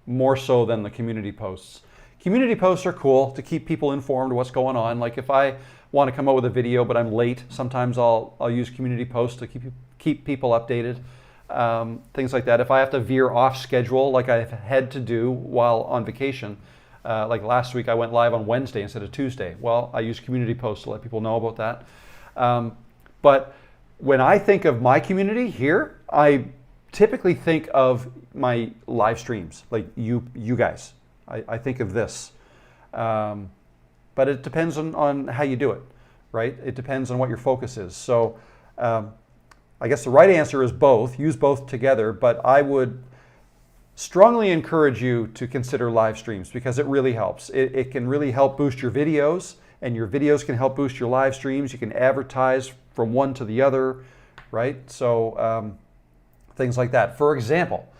more so than the community posts. Community posts are cool to keep people informed of what's going on. Like if I want to come out with a video but I'm late, sometimes I'll use community posts to keep people updated. Things like that. If I have to veer off schedule like I've had to do while on vacation, like last week I went live on Wednesday instead of Tuesday. Well, I use community posts to let people know about that. But when I think of my community here, I typically think of my live streams, like you guys. I think of this. But it depends on how you do it, right? It depends on what your focus is. So I guess the right answer is both. Use both together, but I would strongly encourage you to consider live streams because it really helps. It can really help boost your videos, and your videos can help boost your live streams. You can advertise from one to the other, right? So things like that. For example,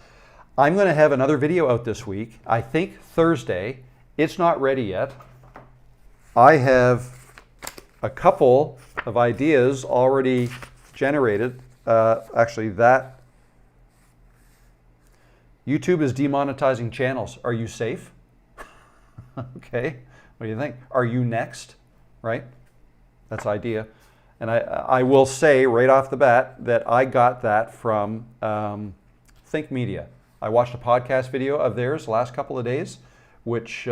I'm going to have another video out this week, I think Thursday. It's not ready yet. I have a couple of ideas already generated. Actually, that YouTube is demonetizing channels. Are you safe? Okay. What do you think? Are you next? Right? That's idea. And I will say right off the bat that I got that from Think Media. I watched a podcast video of theirs the last couple of days, which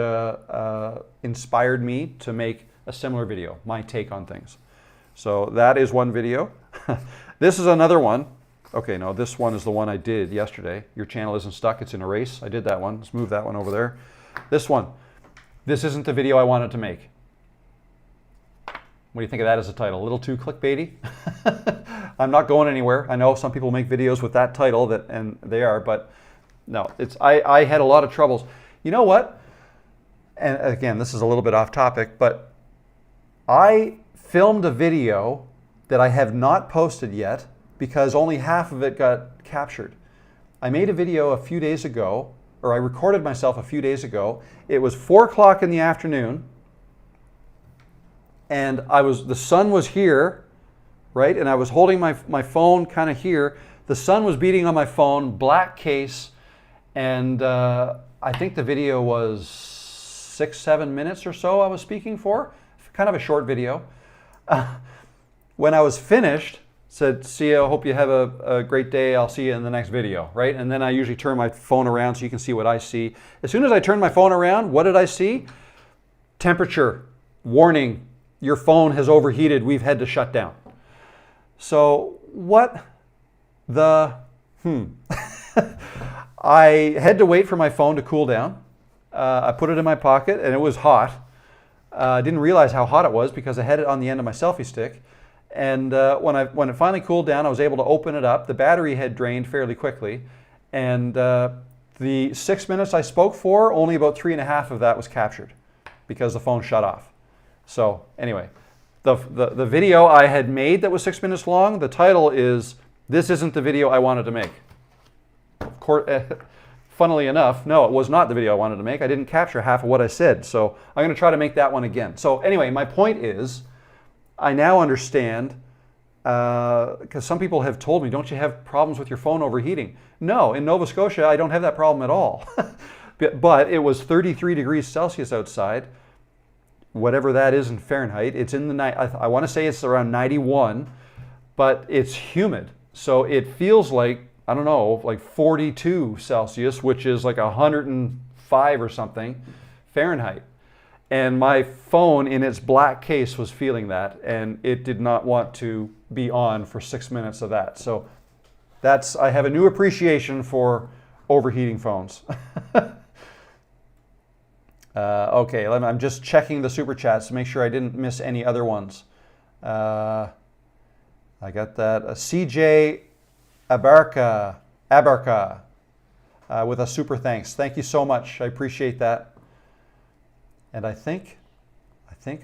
inspired me to make a similar video, my take on things. So that is one video. This is another one. Okay, no, this one is the one I did yesterday. Your channel isn't stuck, it's in a race. I did that one. Let's move that one over there. This one. This isn't the video I wanted to make. What do you think of that as a title? A little too clickbaity? I'm not going anywhere. I know some people make videos with that title, and they are, but no, I had a lot of troubles. You know what? And again, this is a little bit off topic, but I filmed a video that I have not posted yet because only half of it got captured. I made a video a few days ago, or I recorded myself a few days ago. It was 4 o'clock in the afternoon, and the sun was here, right? And I was holding my phone kind of here. The sun was beating on my phone, black case, and I think the video was 6-7 minutes or so I was speaking for. Kind of a short video. When I was finished, said, see you, I hope you have a great day, I'll see you in the next video, right? And then I usually turn my phone around so you can see what I see. As soon as I turned my phone around, what did I see? Temperature, warning, your phone has overheated, we've had to shut down. So what the, I had to wait for my phone to cool down. I put it in my pocket and it was hot. I didn't realize how hot it was because I had it on the end of my selfie stick. And when it finally cooled down, I was able to open it up. The battery had drained fairly quickly. And the the 6 minutes I spoke for, only about 3.5 of that was captured because the phone shut off. So anyway, the video I had made that was 6 minutes long, the title is, "This Isn't the Video I Wanted to Make." Of course, funnily enough, no, it was not the video I wanted to make. I didn't capture half of what I said, so I'm going to try to make that one again. So anyway, my point is, I now understand, because some people have told me, don't you have problems with your phone overheating? No, in Nova Scotia, I don't have that problem at all. But it was 33 degrees Celsius outside, whatever that is in Fahrenheit. It's in the night. I want to say it's around 91, but it's humid. So it feels like, I don't know, like 42 Celsius, which is like 105 or something Fahrenheit. And my phone in its black case was feeling that, and it did not want to be on for 6 minutes of that. So I have a new appreciation for overheating phones. Okay, I'm just checking the super chats to make sure I didn't miss any other ones. I got that. CJ Abarca with a super thanks. Thank you so much. I appreciate that. And I think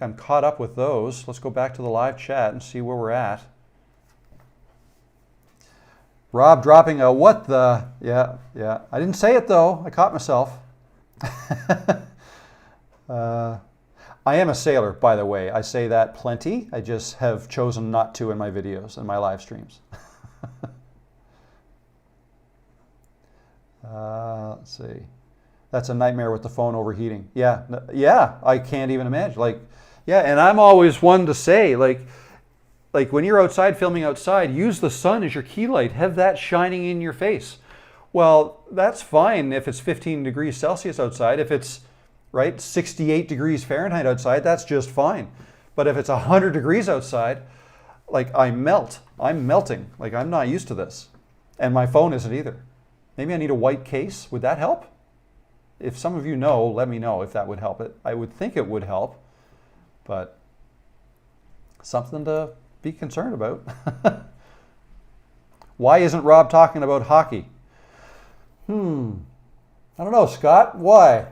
I'm caught up with those. Let's go back to the live chat and see where we're at. Rob dropping a what the, yeah. I didn't say it though, I caught myself. I am a sailor, by the way. I say that plenty. I just have chosen not to in my videos and my live streams. Let's see. That's a nightmare with the phone overheating. Yeah, I can't even imagine. And I'm always one to say, like when you're outside filming outside, use the sun as your key light. Have that shining in your face. Well, that's fine if it's 15 degrees Celsius outside. If it's 68 degrees Fahrenheit outside, that's just fine. But if it's 100 degrees outside, I melt. I'm melting. I'm not used to this. And my phone isn't either. Maybe I need a white case. Would that help? If some of you know, let me know if that would help it. I would think it would help, but something to be concerned about. Why isn't Rob talking about hockey? I don't know, Scott. Why?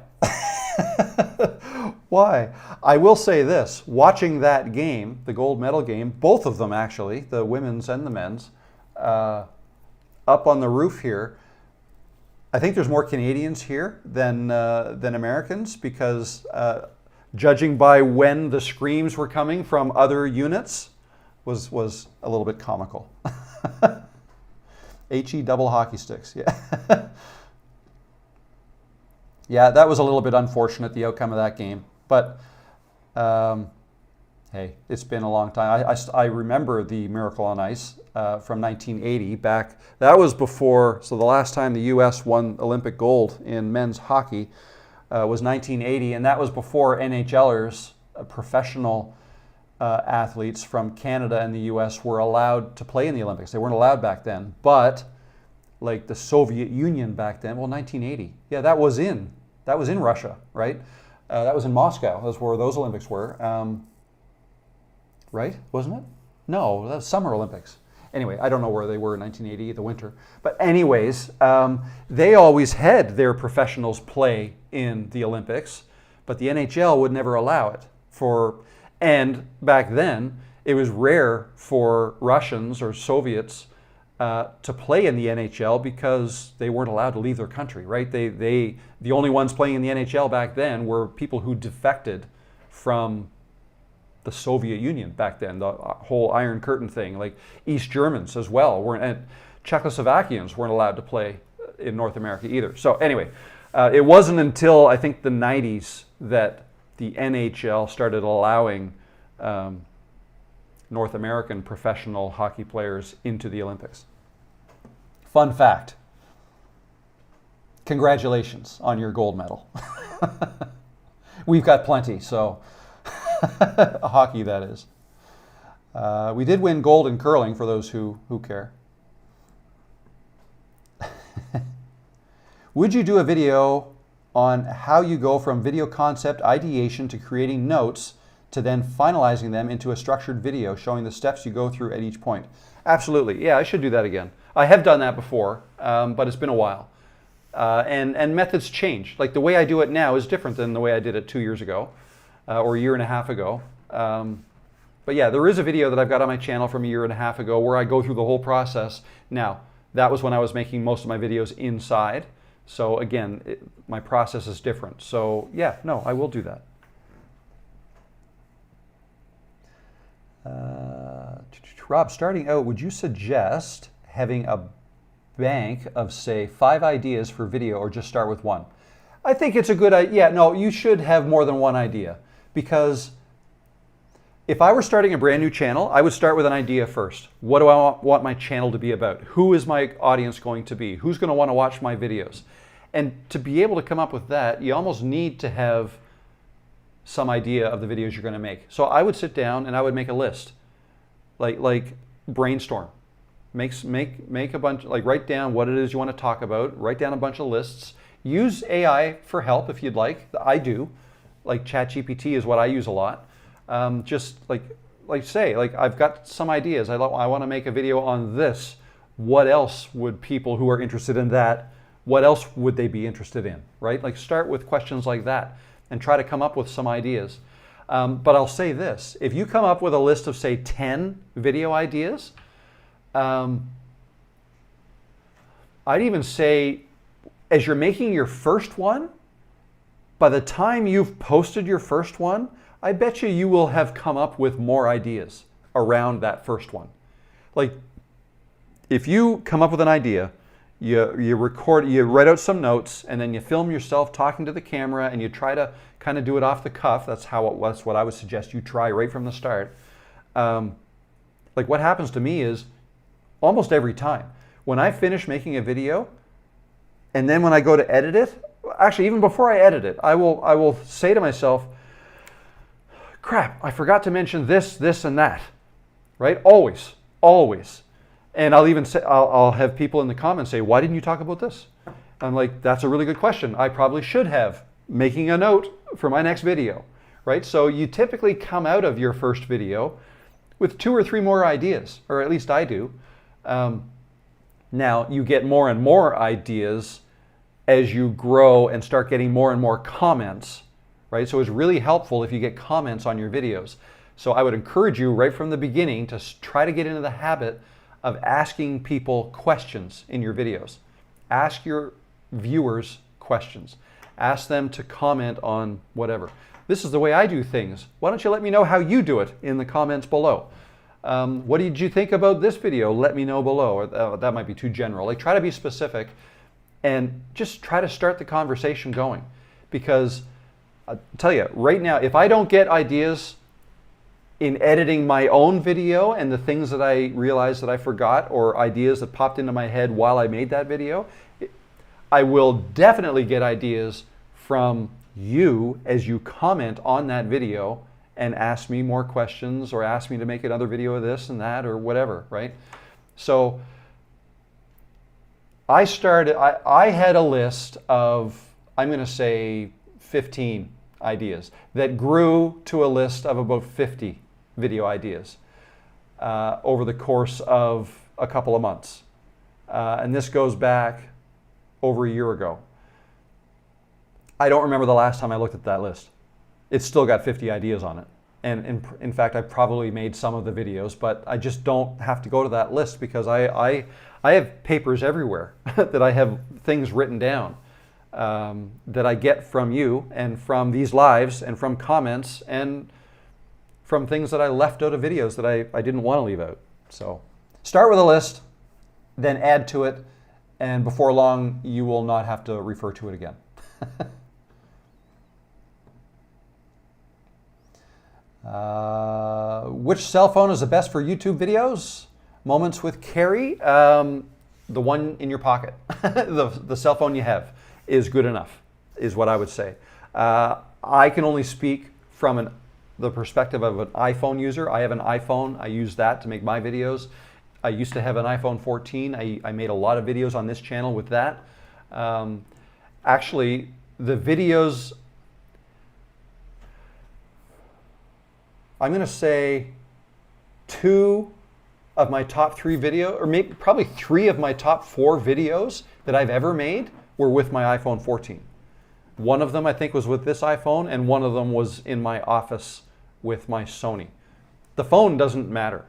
Why? I will say this. Watching that game, the gold medal game, both of them actually, the women's and the men's, up on the roof here, I think there's more Canadians here than Americans because judging by when the screams were coming from other units was a little bit comical. HE double hockey sticks, yeah. Yeah, that was a little bit unfortunate, the outcome of that game. But hey, it's been a long time. I remember the Miracle on Ice from 1980 back. That was before, so the last time the U.S. won Olympic gold in men's hockey was 1980, and that was before NHLers, professional athletes from Canada and the U.S. were allowed to play in the Olympics. They weren't allowed back then, but the Soviet Union back then, well, 1980. Yeah, that was in Russia, right? That was in Moscow. That's where those Olympics were. Right? Wasn't it? No, that was Summer Olympics. Anyway, I don't know where they were in 1980, the winter. But anyways, they always had their professionals play in the Olympics, but the NHL would never allow it. And back then, it was rare for Russians or Soviets to play in the NHL because they weren't allowed to leave their country, right? The only ones playing in the NHL back then were people who defected from the Soviet Union back then, the whole Iron Curtain thing, East Germans as well, and Czechoslovakians weren't allowed to play in North America either. So anyway, it wasn't until I think the 90s that the NHL started allowing North American professional hockey players into the Olympics. Fun fact. Congratulations on your gold medal. We've got plenty, so hockey that is. We did win gold in curling for those who care. Would you do a video on how you go from video concept ideation to creating notes to then finalizing them into a structured video showing the steps you go through at each point? Absolutely. Yeah, I should do that again. I have done that before, but it's been a while. And methods change. Like the way I do it now is different than the way I did it 2 years ago or a year and a half ago. But yeah, there is a video that I've got on my channel from a year and a half ago where I go through the whole process. Now, that was when I was making most of my videos inside. So again, my process is different. So yeah, no, I will do that. Rob, starting out, would you suggest having a bank of, say, 5 ideas for video, or just start with one? I think it's a good idea. Yeah, no, you should have more than one idea, because if I were starting a brand new channel, I would start with an idea first. What do I want my channel to be about? Who is my audience going to be? Who's going to want to watch my videos? And to be able to come up with that, you almost need to have some idea of the videos you're going to make. So I would sit down and I would make a list, like brainstorm. Make a bunch, like write down what it is you want to talk about, write down a bunch of lists. Use AI for help if you'd like. I do. Like ChatGPT is what I use a lot. Just say I've got some ideas. I want to make a video on this. What else would people who are interested in that, what else would they be interested in, right? Like start with questions like that and try to come up with some ideas. But I'll say this, if you come up with a list of say 10 video ideas, I'd even say as you're making your first one, by the time you've posted your first one, I bet you will have come up with more ideas around that first one. Like if you come up with an idea, you record, you write out some notes, and then you film yourself talking to the camera, and you try to kind of do it off the cuff. That's what I would suggest you try right from the start. Like what happens to me is almost every time when I finish making a video, and then when I go to edit it, actually even before I edit it, I will say to myself, crap, I forgot to mention this, this, and that, right? Always. And I'll even say, I'll have people in the comments say, why didn't you talk about this? I'm like, that's a really good question. I probably should have, making a note for my next video, right? So you typically come out of your first video with 2 or 3 more ideas, or at least I do. Now you get more and more ideas as you grow and start getting more and more comments, right? So it's really helpful if you get comments on your videos. So I would encourage you right from the beginning to try to get into the habit of asking people questions in your videos. Ask your viewers questions. Ask them to comment on whatever. This is the way I do things. Why don't you let me know how you do it in the comments below? What did you think about this video? Let me know below. Or, that might be too general. Like try to be specific and just try to start the conversation going. Because I'll tell you, right now, if I don't get ideas in editing my own video and the things that I realized that I forgot or ideas that popped into my head while I made that video, I will definitely get ideas from you as you comment on that video and ask me more questions or ask me to make another video of this and that or whatever, right? So I had a list of, I'm going to say 15 ideas that grew to a list of about 50 video ideas over the course of a couple of months. And this goes back over a year ago. I don't remember the last time I looked at that list. It's still got 50 ideas on it. And in fact, I probably made some of the videos, but I just don't have to go to that list because I have papers everywhere that I have things written down that I get from you and from these lives and from comments and from things that I left out of videos that I didn't want to leave out. So start with a list, then add to it, and before long, you will not have to refer to it again. Which cell phone is the best for YouTube videos? Moments with Carrie, the one in your pocket. the cell phone you have is good enough, is what I would say. I can only speak from the perspective of an iPhone user. I have an iPhone. I use that to make my videos. I used to have an iPhone 14. I made a lot of videos on this channel with that. Actually, the videos, I'm going to say 2 of my top 3 videos, or maybe probably 3 of my top 4 videos that I've ever made were with my iPhone 14. One of them, I think, was with this iPhone, and one of them was in my office with my Sony. The phone doesn't matter.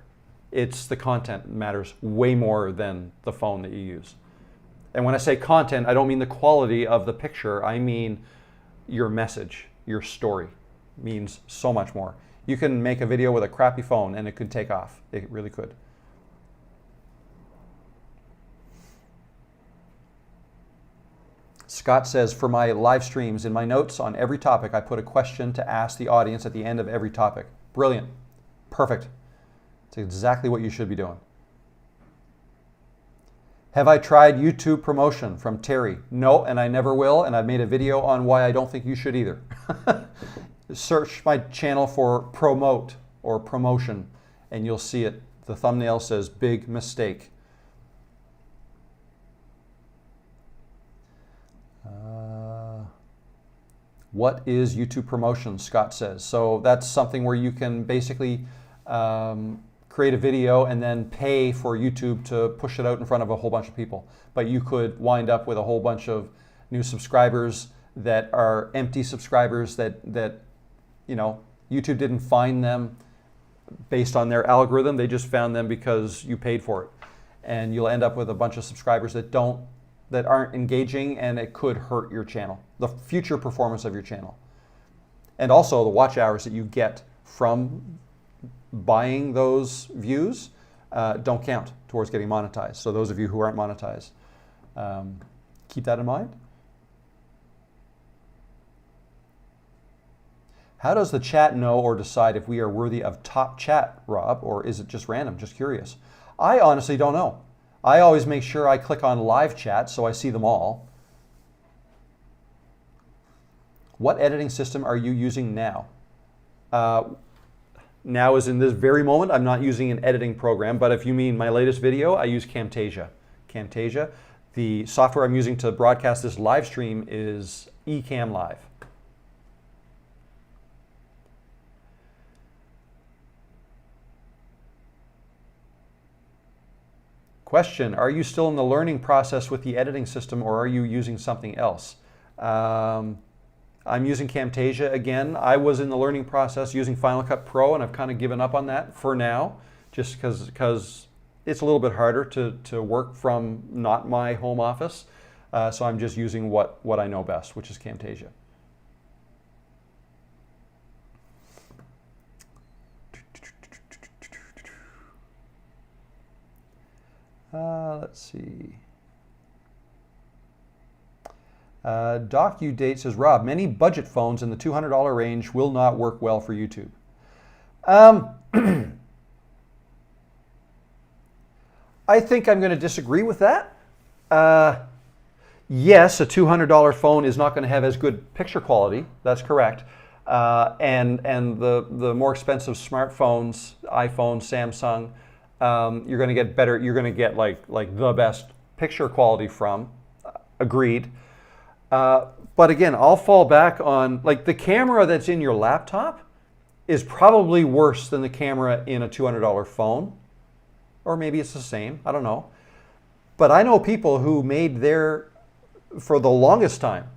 It's the content that matters way more than the phone that you use. And when I say content, I don't mean the quality of the picture. I mean your message, your story means so much more. You can make a video with a crappy phone and it could take off. It really could. Scott says, for my live streams, in my notes on every topic, I put a question to ask the audience at the end of every topic. Brilliant. Perfect. It's exactly what you should be doing. Have I tried YouTube promotion? From Terry. No, and I never will, and I've made a video on why I don't think you should either. Search my channel for promote or promotion, and you'll see it. The thumbnail says big mistake. What is YouTube promotion? Scott says. So that's something where you can basically create a video and then pay for YouTube to push it out in front of a whole bunch of people. But you could wind up with a whole bunch of new subscribers that are empty subscribers that you know, YouTube didn't find them based on their algorithm. They just found them because you paid for it. And you'll end up with a bunch of subscribers that aren't engaging, and it could hurt your channel, the future performance of your channel. And also the watch hours that you get from buying those views don't count towards getting monetized. So those of you who aren't monetized, keep that in mind. How does the chat know or decide if we are worthy of top chat, Rob, or is it just random? Just curious. I honestly don't know. I always make sure I click on live chat so I see them all. What editing system are you using now? Now is in this very moment. I'm not using an editing program, but if you mean my latest video, I use Camtasia. Camtasia. The software I'm using to broadcast this live stream is Ecamm Live. Question, are you still in the learning process with the editing system, or are you using something else? I'm using Camtasia again. I was in the learning process using Final Cut Pro, and I've kind of given up on that for now, just because it's a little bit harder to work from not my home office. So I'm just using what I know best, which is Camtasia. Let's see. DocuDate says, Rob, many budget phones in the $200 range will not work well for YouTube. I think I'm going to disagree with that. Yes, a $200 phone is not going to have as good picture quality. That's correct. And the more expensive smartphones, iPhone, Samsung, you're going to get better. You're going to get like the best picture quality from. Agreed. But again, I'll fall back on like the camera that's in your laptop is probably worse than the camera in a $200 phone, or maybe it's the same. I don't know. But I know people who for the longest time,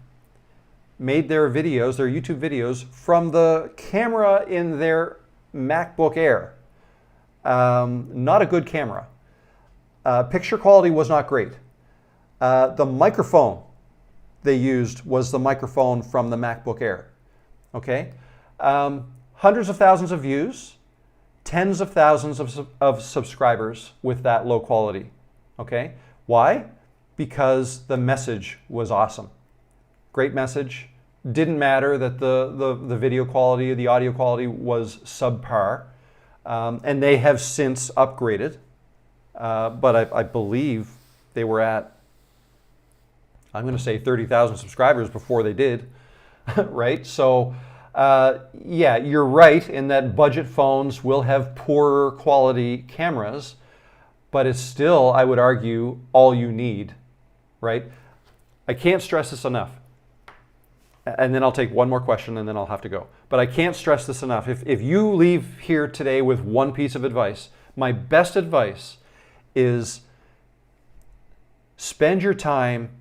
made their videos, their YouTube videos, from the camera in their MacBook Air. Not a good camera. Picture quality was not great. The microphone they used was the microphone from the MacBook Air. Okay? Hundreds of thousands of views, tens of thousands of subscribers with that low quality. Okay? Why? Because the message was awesome. Great message. Didn't matter that the video quality, the audio quality was subpar. And they have since upgraded. But I believe they were at, I'm going to say 30,000 subscribers before they did, right? So yeah, you're right in that budget phones will have poorer quality cameras, but it's still, I would argue, all you need, right? I can't stress this enough. And then I'll take one more question and then I'll have to go. But I can't stress this enough. If you leave here today with one piece of advice, my best advice is spend your time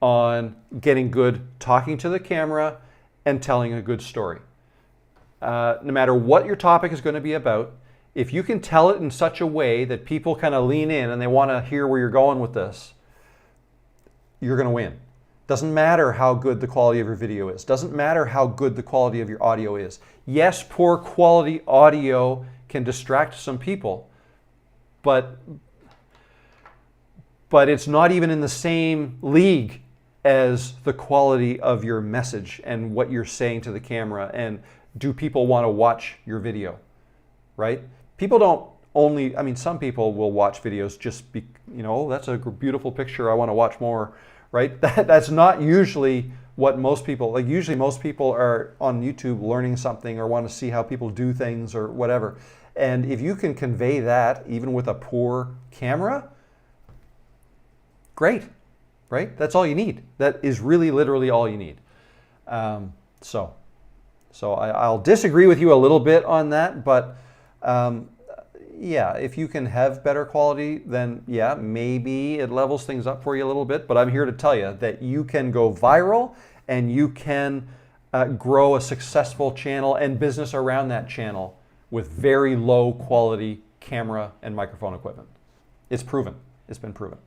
on getting good talking to the camera and telling a good story. No matter what your topic is going to be about, if you can tell it in such a way that people kind of lean in and they want to hear where you're going with this, you're going to win. Doesn't matter how good the quality of your video is. Doesn't matter how good the quality of your audio is. Yes, poor quality audio can distract some people, but it's not even in the same league as the quality of your message and what you're saying to the camera, and do people want to watch your video, right? People don't only, I mean, some people will watch videos just be, you know, that's a beautiful picture, I want to watch more, right? That's not usually what most people, like usually most people are on YouTube learning something or want to see how people do things or whatever. And if you can convey that even with a poor camera, great, right? That's all you need. That is really literally all you need. So I'll disagree with you a little bit on that, but yeah, if you can have better quality, then yeah, maybe it levels things up for you a little bit, but I'm here to tell you that you can go viral and you can grow a successful channel and business around that channel with very low quality camera and microphone equipment. It's proven. It's been proven.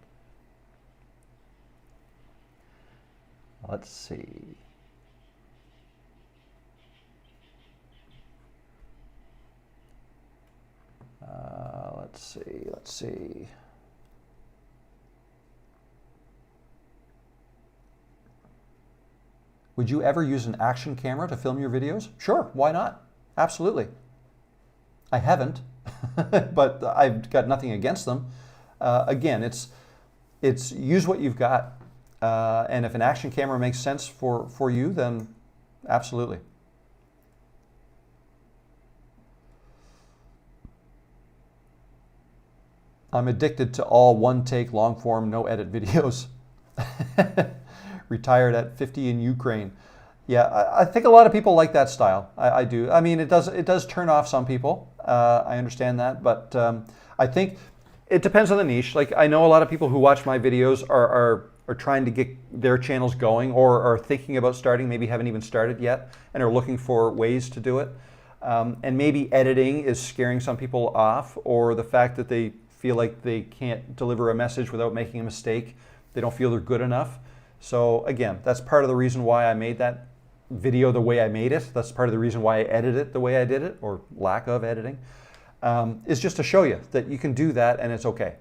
Let's see. Let's see. Would you ever use an action camera to film your videos? Sure, why not? Absolutely. I haven't, but I've got nothing against them. Again, it's use what you've got. And if an action camera makes sense for you, then absolutely. I'm addicted to all one-take, long-form, no-edit videos. Retired at 50 in Ukraine. Yeah, I think a lot of people like that style. I do. I mean, it does turn off some people. I understand that, but I think it depends on the niche. Like, I know a lot of people who watch my videos are trying to get their channels going, or are thinking about starting, maybe haven't even started yet, and are looking for ways to do it. And maybe editing is scaring some people off, or the fact that they feel like they can't deliver a message without making a mistake. They don't feel they're good enough. So again, that's part of the reason why I made that video the way I made it. That's part of the reason why I edited it the way I did it, or lack of editing, is just to show you that you can do that and it's okay,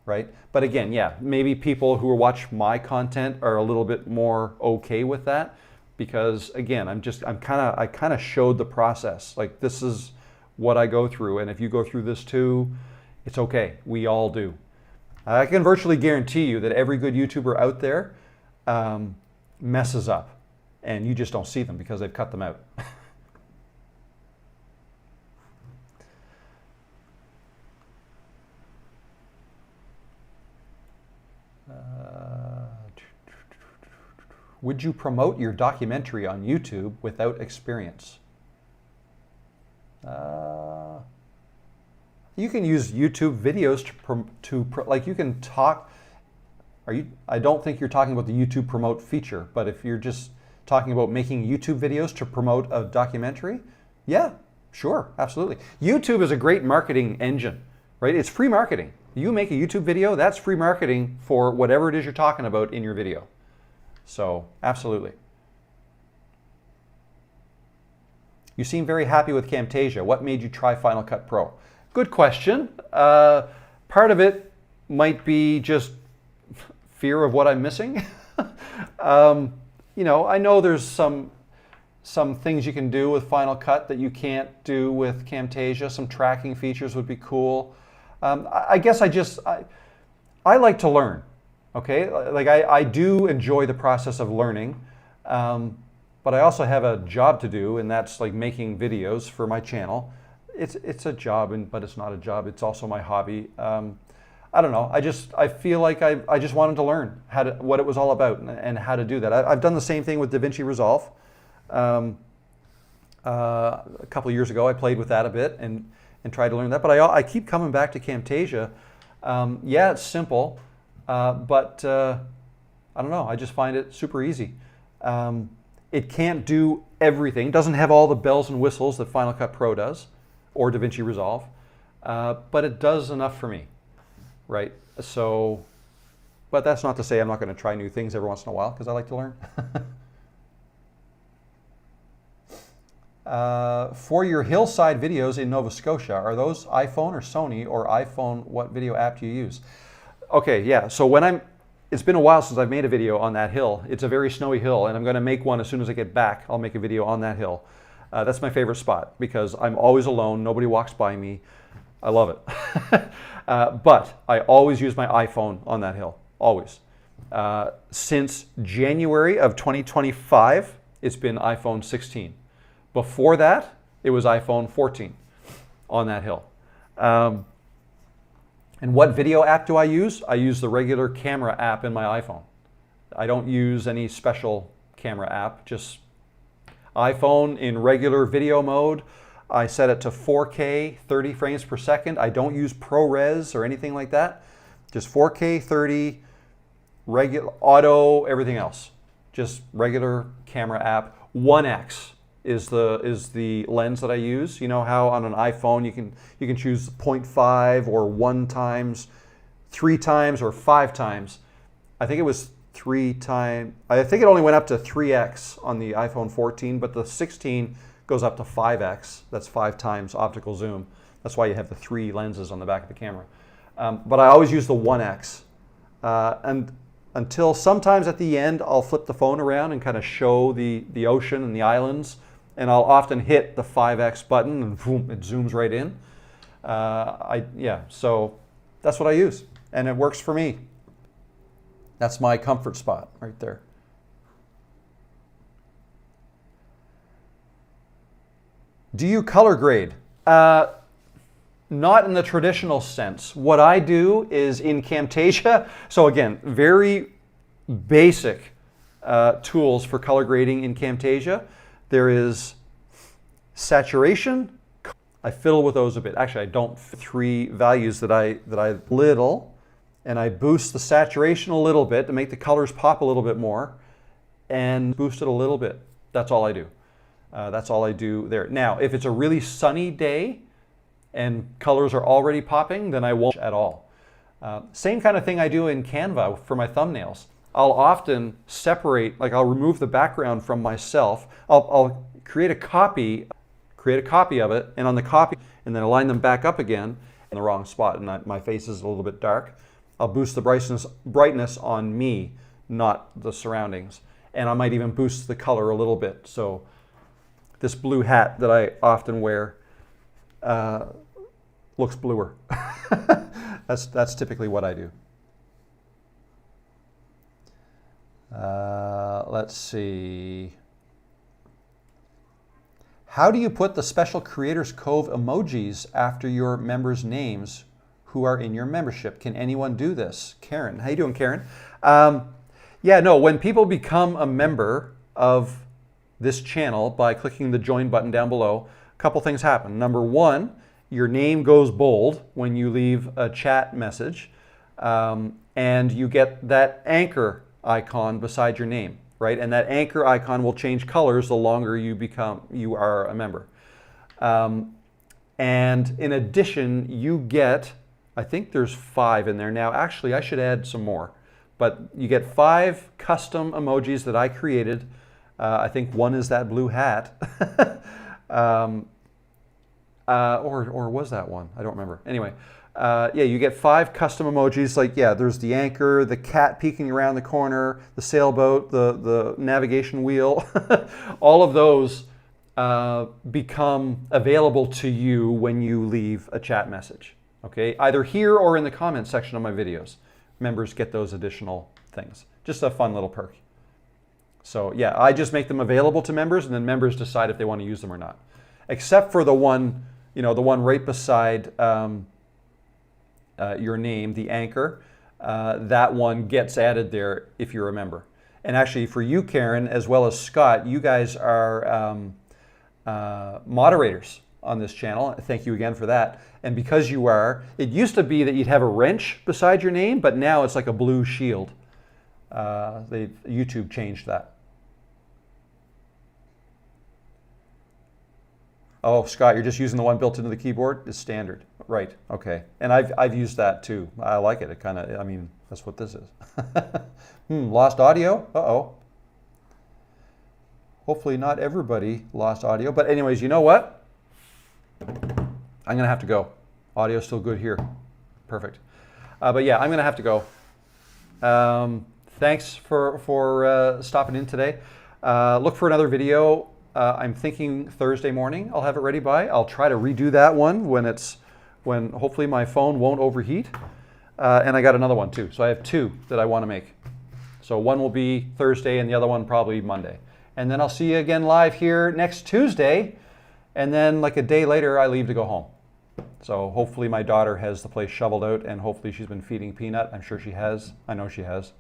right? But again, yeah, maybe people who watch my content are a little bit more okay with that, because again, I kind of showed the process. Like, this is what I go through, and if you go through this too, it's okay. We all do. I can virtually guarantee you that every good YouTuber out there messes up, and you just don't see them because they've cut them out. Would you promote your documentary on YouTube without experience? You can use YouTube videos like you can talk. I don't think you're talking about the YouTube promote feature, but if you're just talking about making YouTube videos to promote a documentary, yeah, sure, absolutely. YouTube is a great marketing engine, right? It's free marketing. You make a YouTube video, that's free marketing for whatever it is you're talking about in your video. So, absolutely. You seem very happy with Camtasia. What made you try Final Cut Pro? Good question. Part of it might be just fear of what I'm missing. You know, I know there's some things you can do with Final Cut that you can't do with Camtasia. Some tracking features would be cool. I guess I like to learn. Okay, like I do enjoy the process of learning, but I also have a job to do, and that's like making videos for my channel. It's a job, but it's not a job. It's also my hobby. I don't know. I feel like I just wanted to learn what it was all about and how to do that. I've done the same thing with DaVinci Resolve. A couple of years ago, I played with that a bit and tried to learn that. But I keep coming back to Camtasia. Yeah, it's simple, but I don't know, I just find it super easy. It can't do everything. It doesn't have all the bells and whistles that Final Cut Pro does or DaVinci Resolve, but it does enough for me, right? So, but that's not to say I'm not going to try new things every once in a while, because I like to learn. For your hillside videos in Nova Scotia, are those iPhone or Sony, or iPhone, what video app do you use? Okay, yeah, so it's been a while since I've made a video on that hill. It's a very snowy hill, and I'm going to make one as soon as I get back. I'll make a video on that hill. That's my favorite spot because I'm always alone. Nobody walks by me. I love it. But I always use my iPhone on that hill, always. Since January of 2025, it's been iPhone 16. Before that, it was iPhone 14 on that hill. And what video app do I use? I use the regular camera app in my iPhone. I don't use any special camera app, just iPhone in regular video mode. I set it to 4K, 30 frames per second. I don't use ProRes or anything like that. Just 4K, 30, regular, auto, everything else. Just regular camera app. 1X is the lens that I use. You know how on an iPhone you can choose 0.5 or 1 times, 3 times, or 5 times. I think it was 3 times. I think it only went up to 3X on the iPhone 14, but the 16 goes up to 5X. That's 5 times optical zoom. That's why you have the 3 lenses on the back of the camera. But I always use the 1X. And until sometimes at the end, I'll flip the phone around and kind of show the ocean and the islands. And I'll often hit the 5X button and boom, it zooms right in. So that's what I use. And it works for me. That's my comfort spot right there. Do you color grade? Not in the traditional sense. What I do is in Camtasia, so again, very basic tools for color grading in Camtasia. There is saturation. I fiddle with those a bit. Actually, I don't. 3 values that I little, and I boost the saturation a little bit to make the colors pop a little bit more, and boost it a little bit. That's all I do. That's all I do there. Now, if it's a really sunny day and colors are already popping, then I won't at all. Same kind of thing I do in Canva for my thumbnails. I'll often separate, like I'll remove the background from myself. I'll create a copy of it, and on the copy, and then align them back up again in the wrong spot, and my face is a little bit dark. I'll boost the brightness on me, not the surroundings. And I might even boost the color a little bit. So this blue hat that I often wear looks bluer. That's typically what I do. Let's see. How do you put the special Creators Cove emojis after your members' names who are in your membership? Can anyone do this? Karen. How you doing, Karen? When people become a member of this channel by clicking the join button down below, a couple things happen. Number 1, your name goes bold when you leave a chat message, and you get that anchor icon beside your name, right? And that anchor icon will change colors the longer you are a member. And in addition, you get, I think there's 5 in there now. Actually, I should add some more. But you get 5 custom emojis that I created. I think one is that blue hat. Or was that one? I don't remember. Anyway, you get 5 custom emojis. Like, there's the anchor, the cat peeking around the corner, the sailboat, the navigation wheel. All of those become available to you when you leave a chat message. Okay, either here or in the comment section of my videos. Members get those additional things. Just a fun little perk. So I just make them available to members, and then members decide if they want to use them or not. Except for the one, the one right beside your name, the anchor. That one gets added there if you're a member. And actually, for you, Karen, as well as Scott, you guys are moderators on this channel. Thank you again for that. And because you are, it used to be that you'd have a wrench beside your name, but now it's like a blue shield. YouTube changed that. Oh, Scott, you're just using the one built into the keyboard? It's standard. Right, okay. And I've used that too. I like it. It kind of, I mean, that's what this is. Lost audio? Uh-oh. Hopefully not everybody lost audio. But anyways, you know what? I'm going to have to go. Audio's still good here. Perfect. But yeah, I'm going to have to go. Thanks for stopping in today. Look for another video. I'm thinking Thursday morning I'll have it ready by. I'll try to redo that one when hopefully my phone won't overheat. And I got another one too. So I have two that I want to make. So one will be Thursday and the other one probably Monday. And then I'll see you again live here next Tuesday. And then like a day later, I leave to go home. So hopefully my daughter has the place shoveled out and hopefully she's been feeding Peanut. I'm sure she has. I know she has.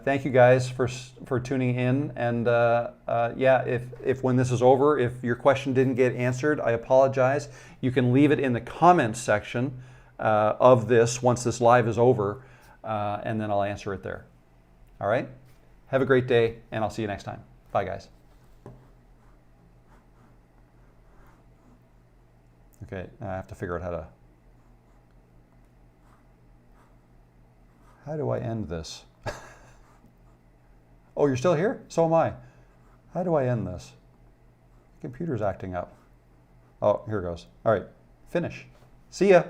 Thank you guys for tuning in. And yeah, if when this is over, if your question didn't get answered, I apologize. You can leave it in the comments section of this once this live is over, and then I'll answer it there. All right? Have a great day, and I'll see you next time. Bye, guys. Okay, I have to figure out how do I end this? Oh, you're still here? So am I. How do I end this? The computer's acting up. Oh, here it goes. All right, finish. See ya.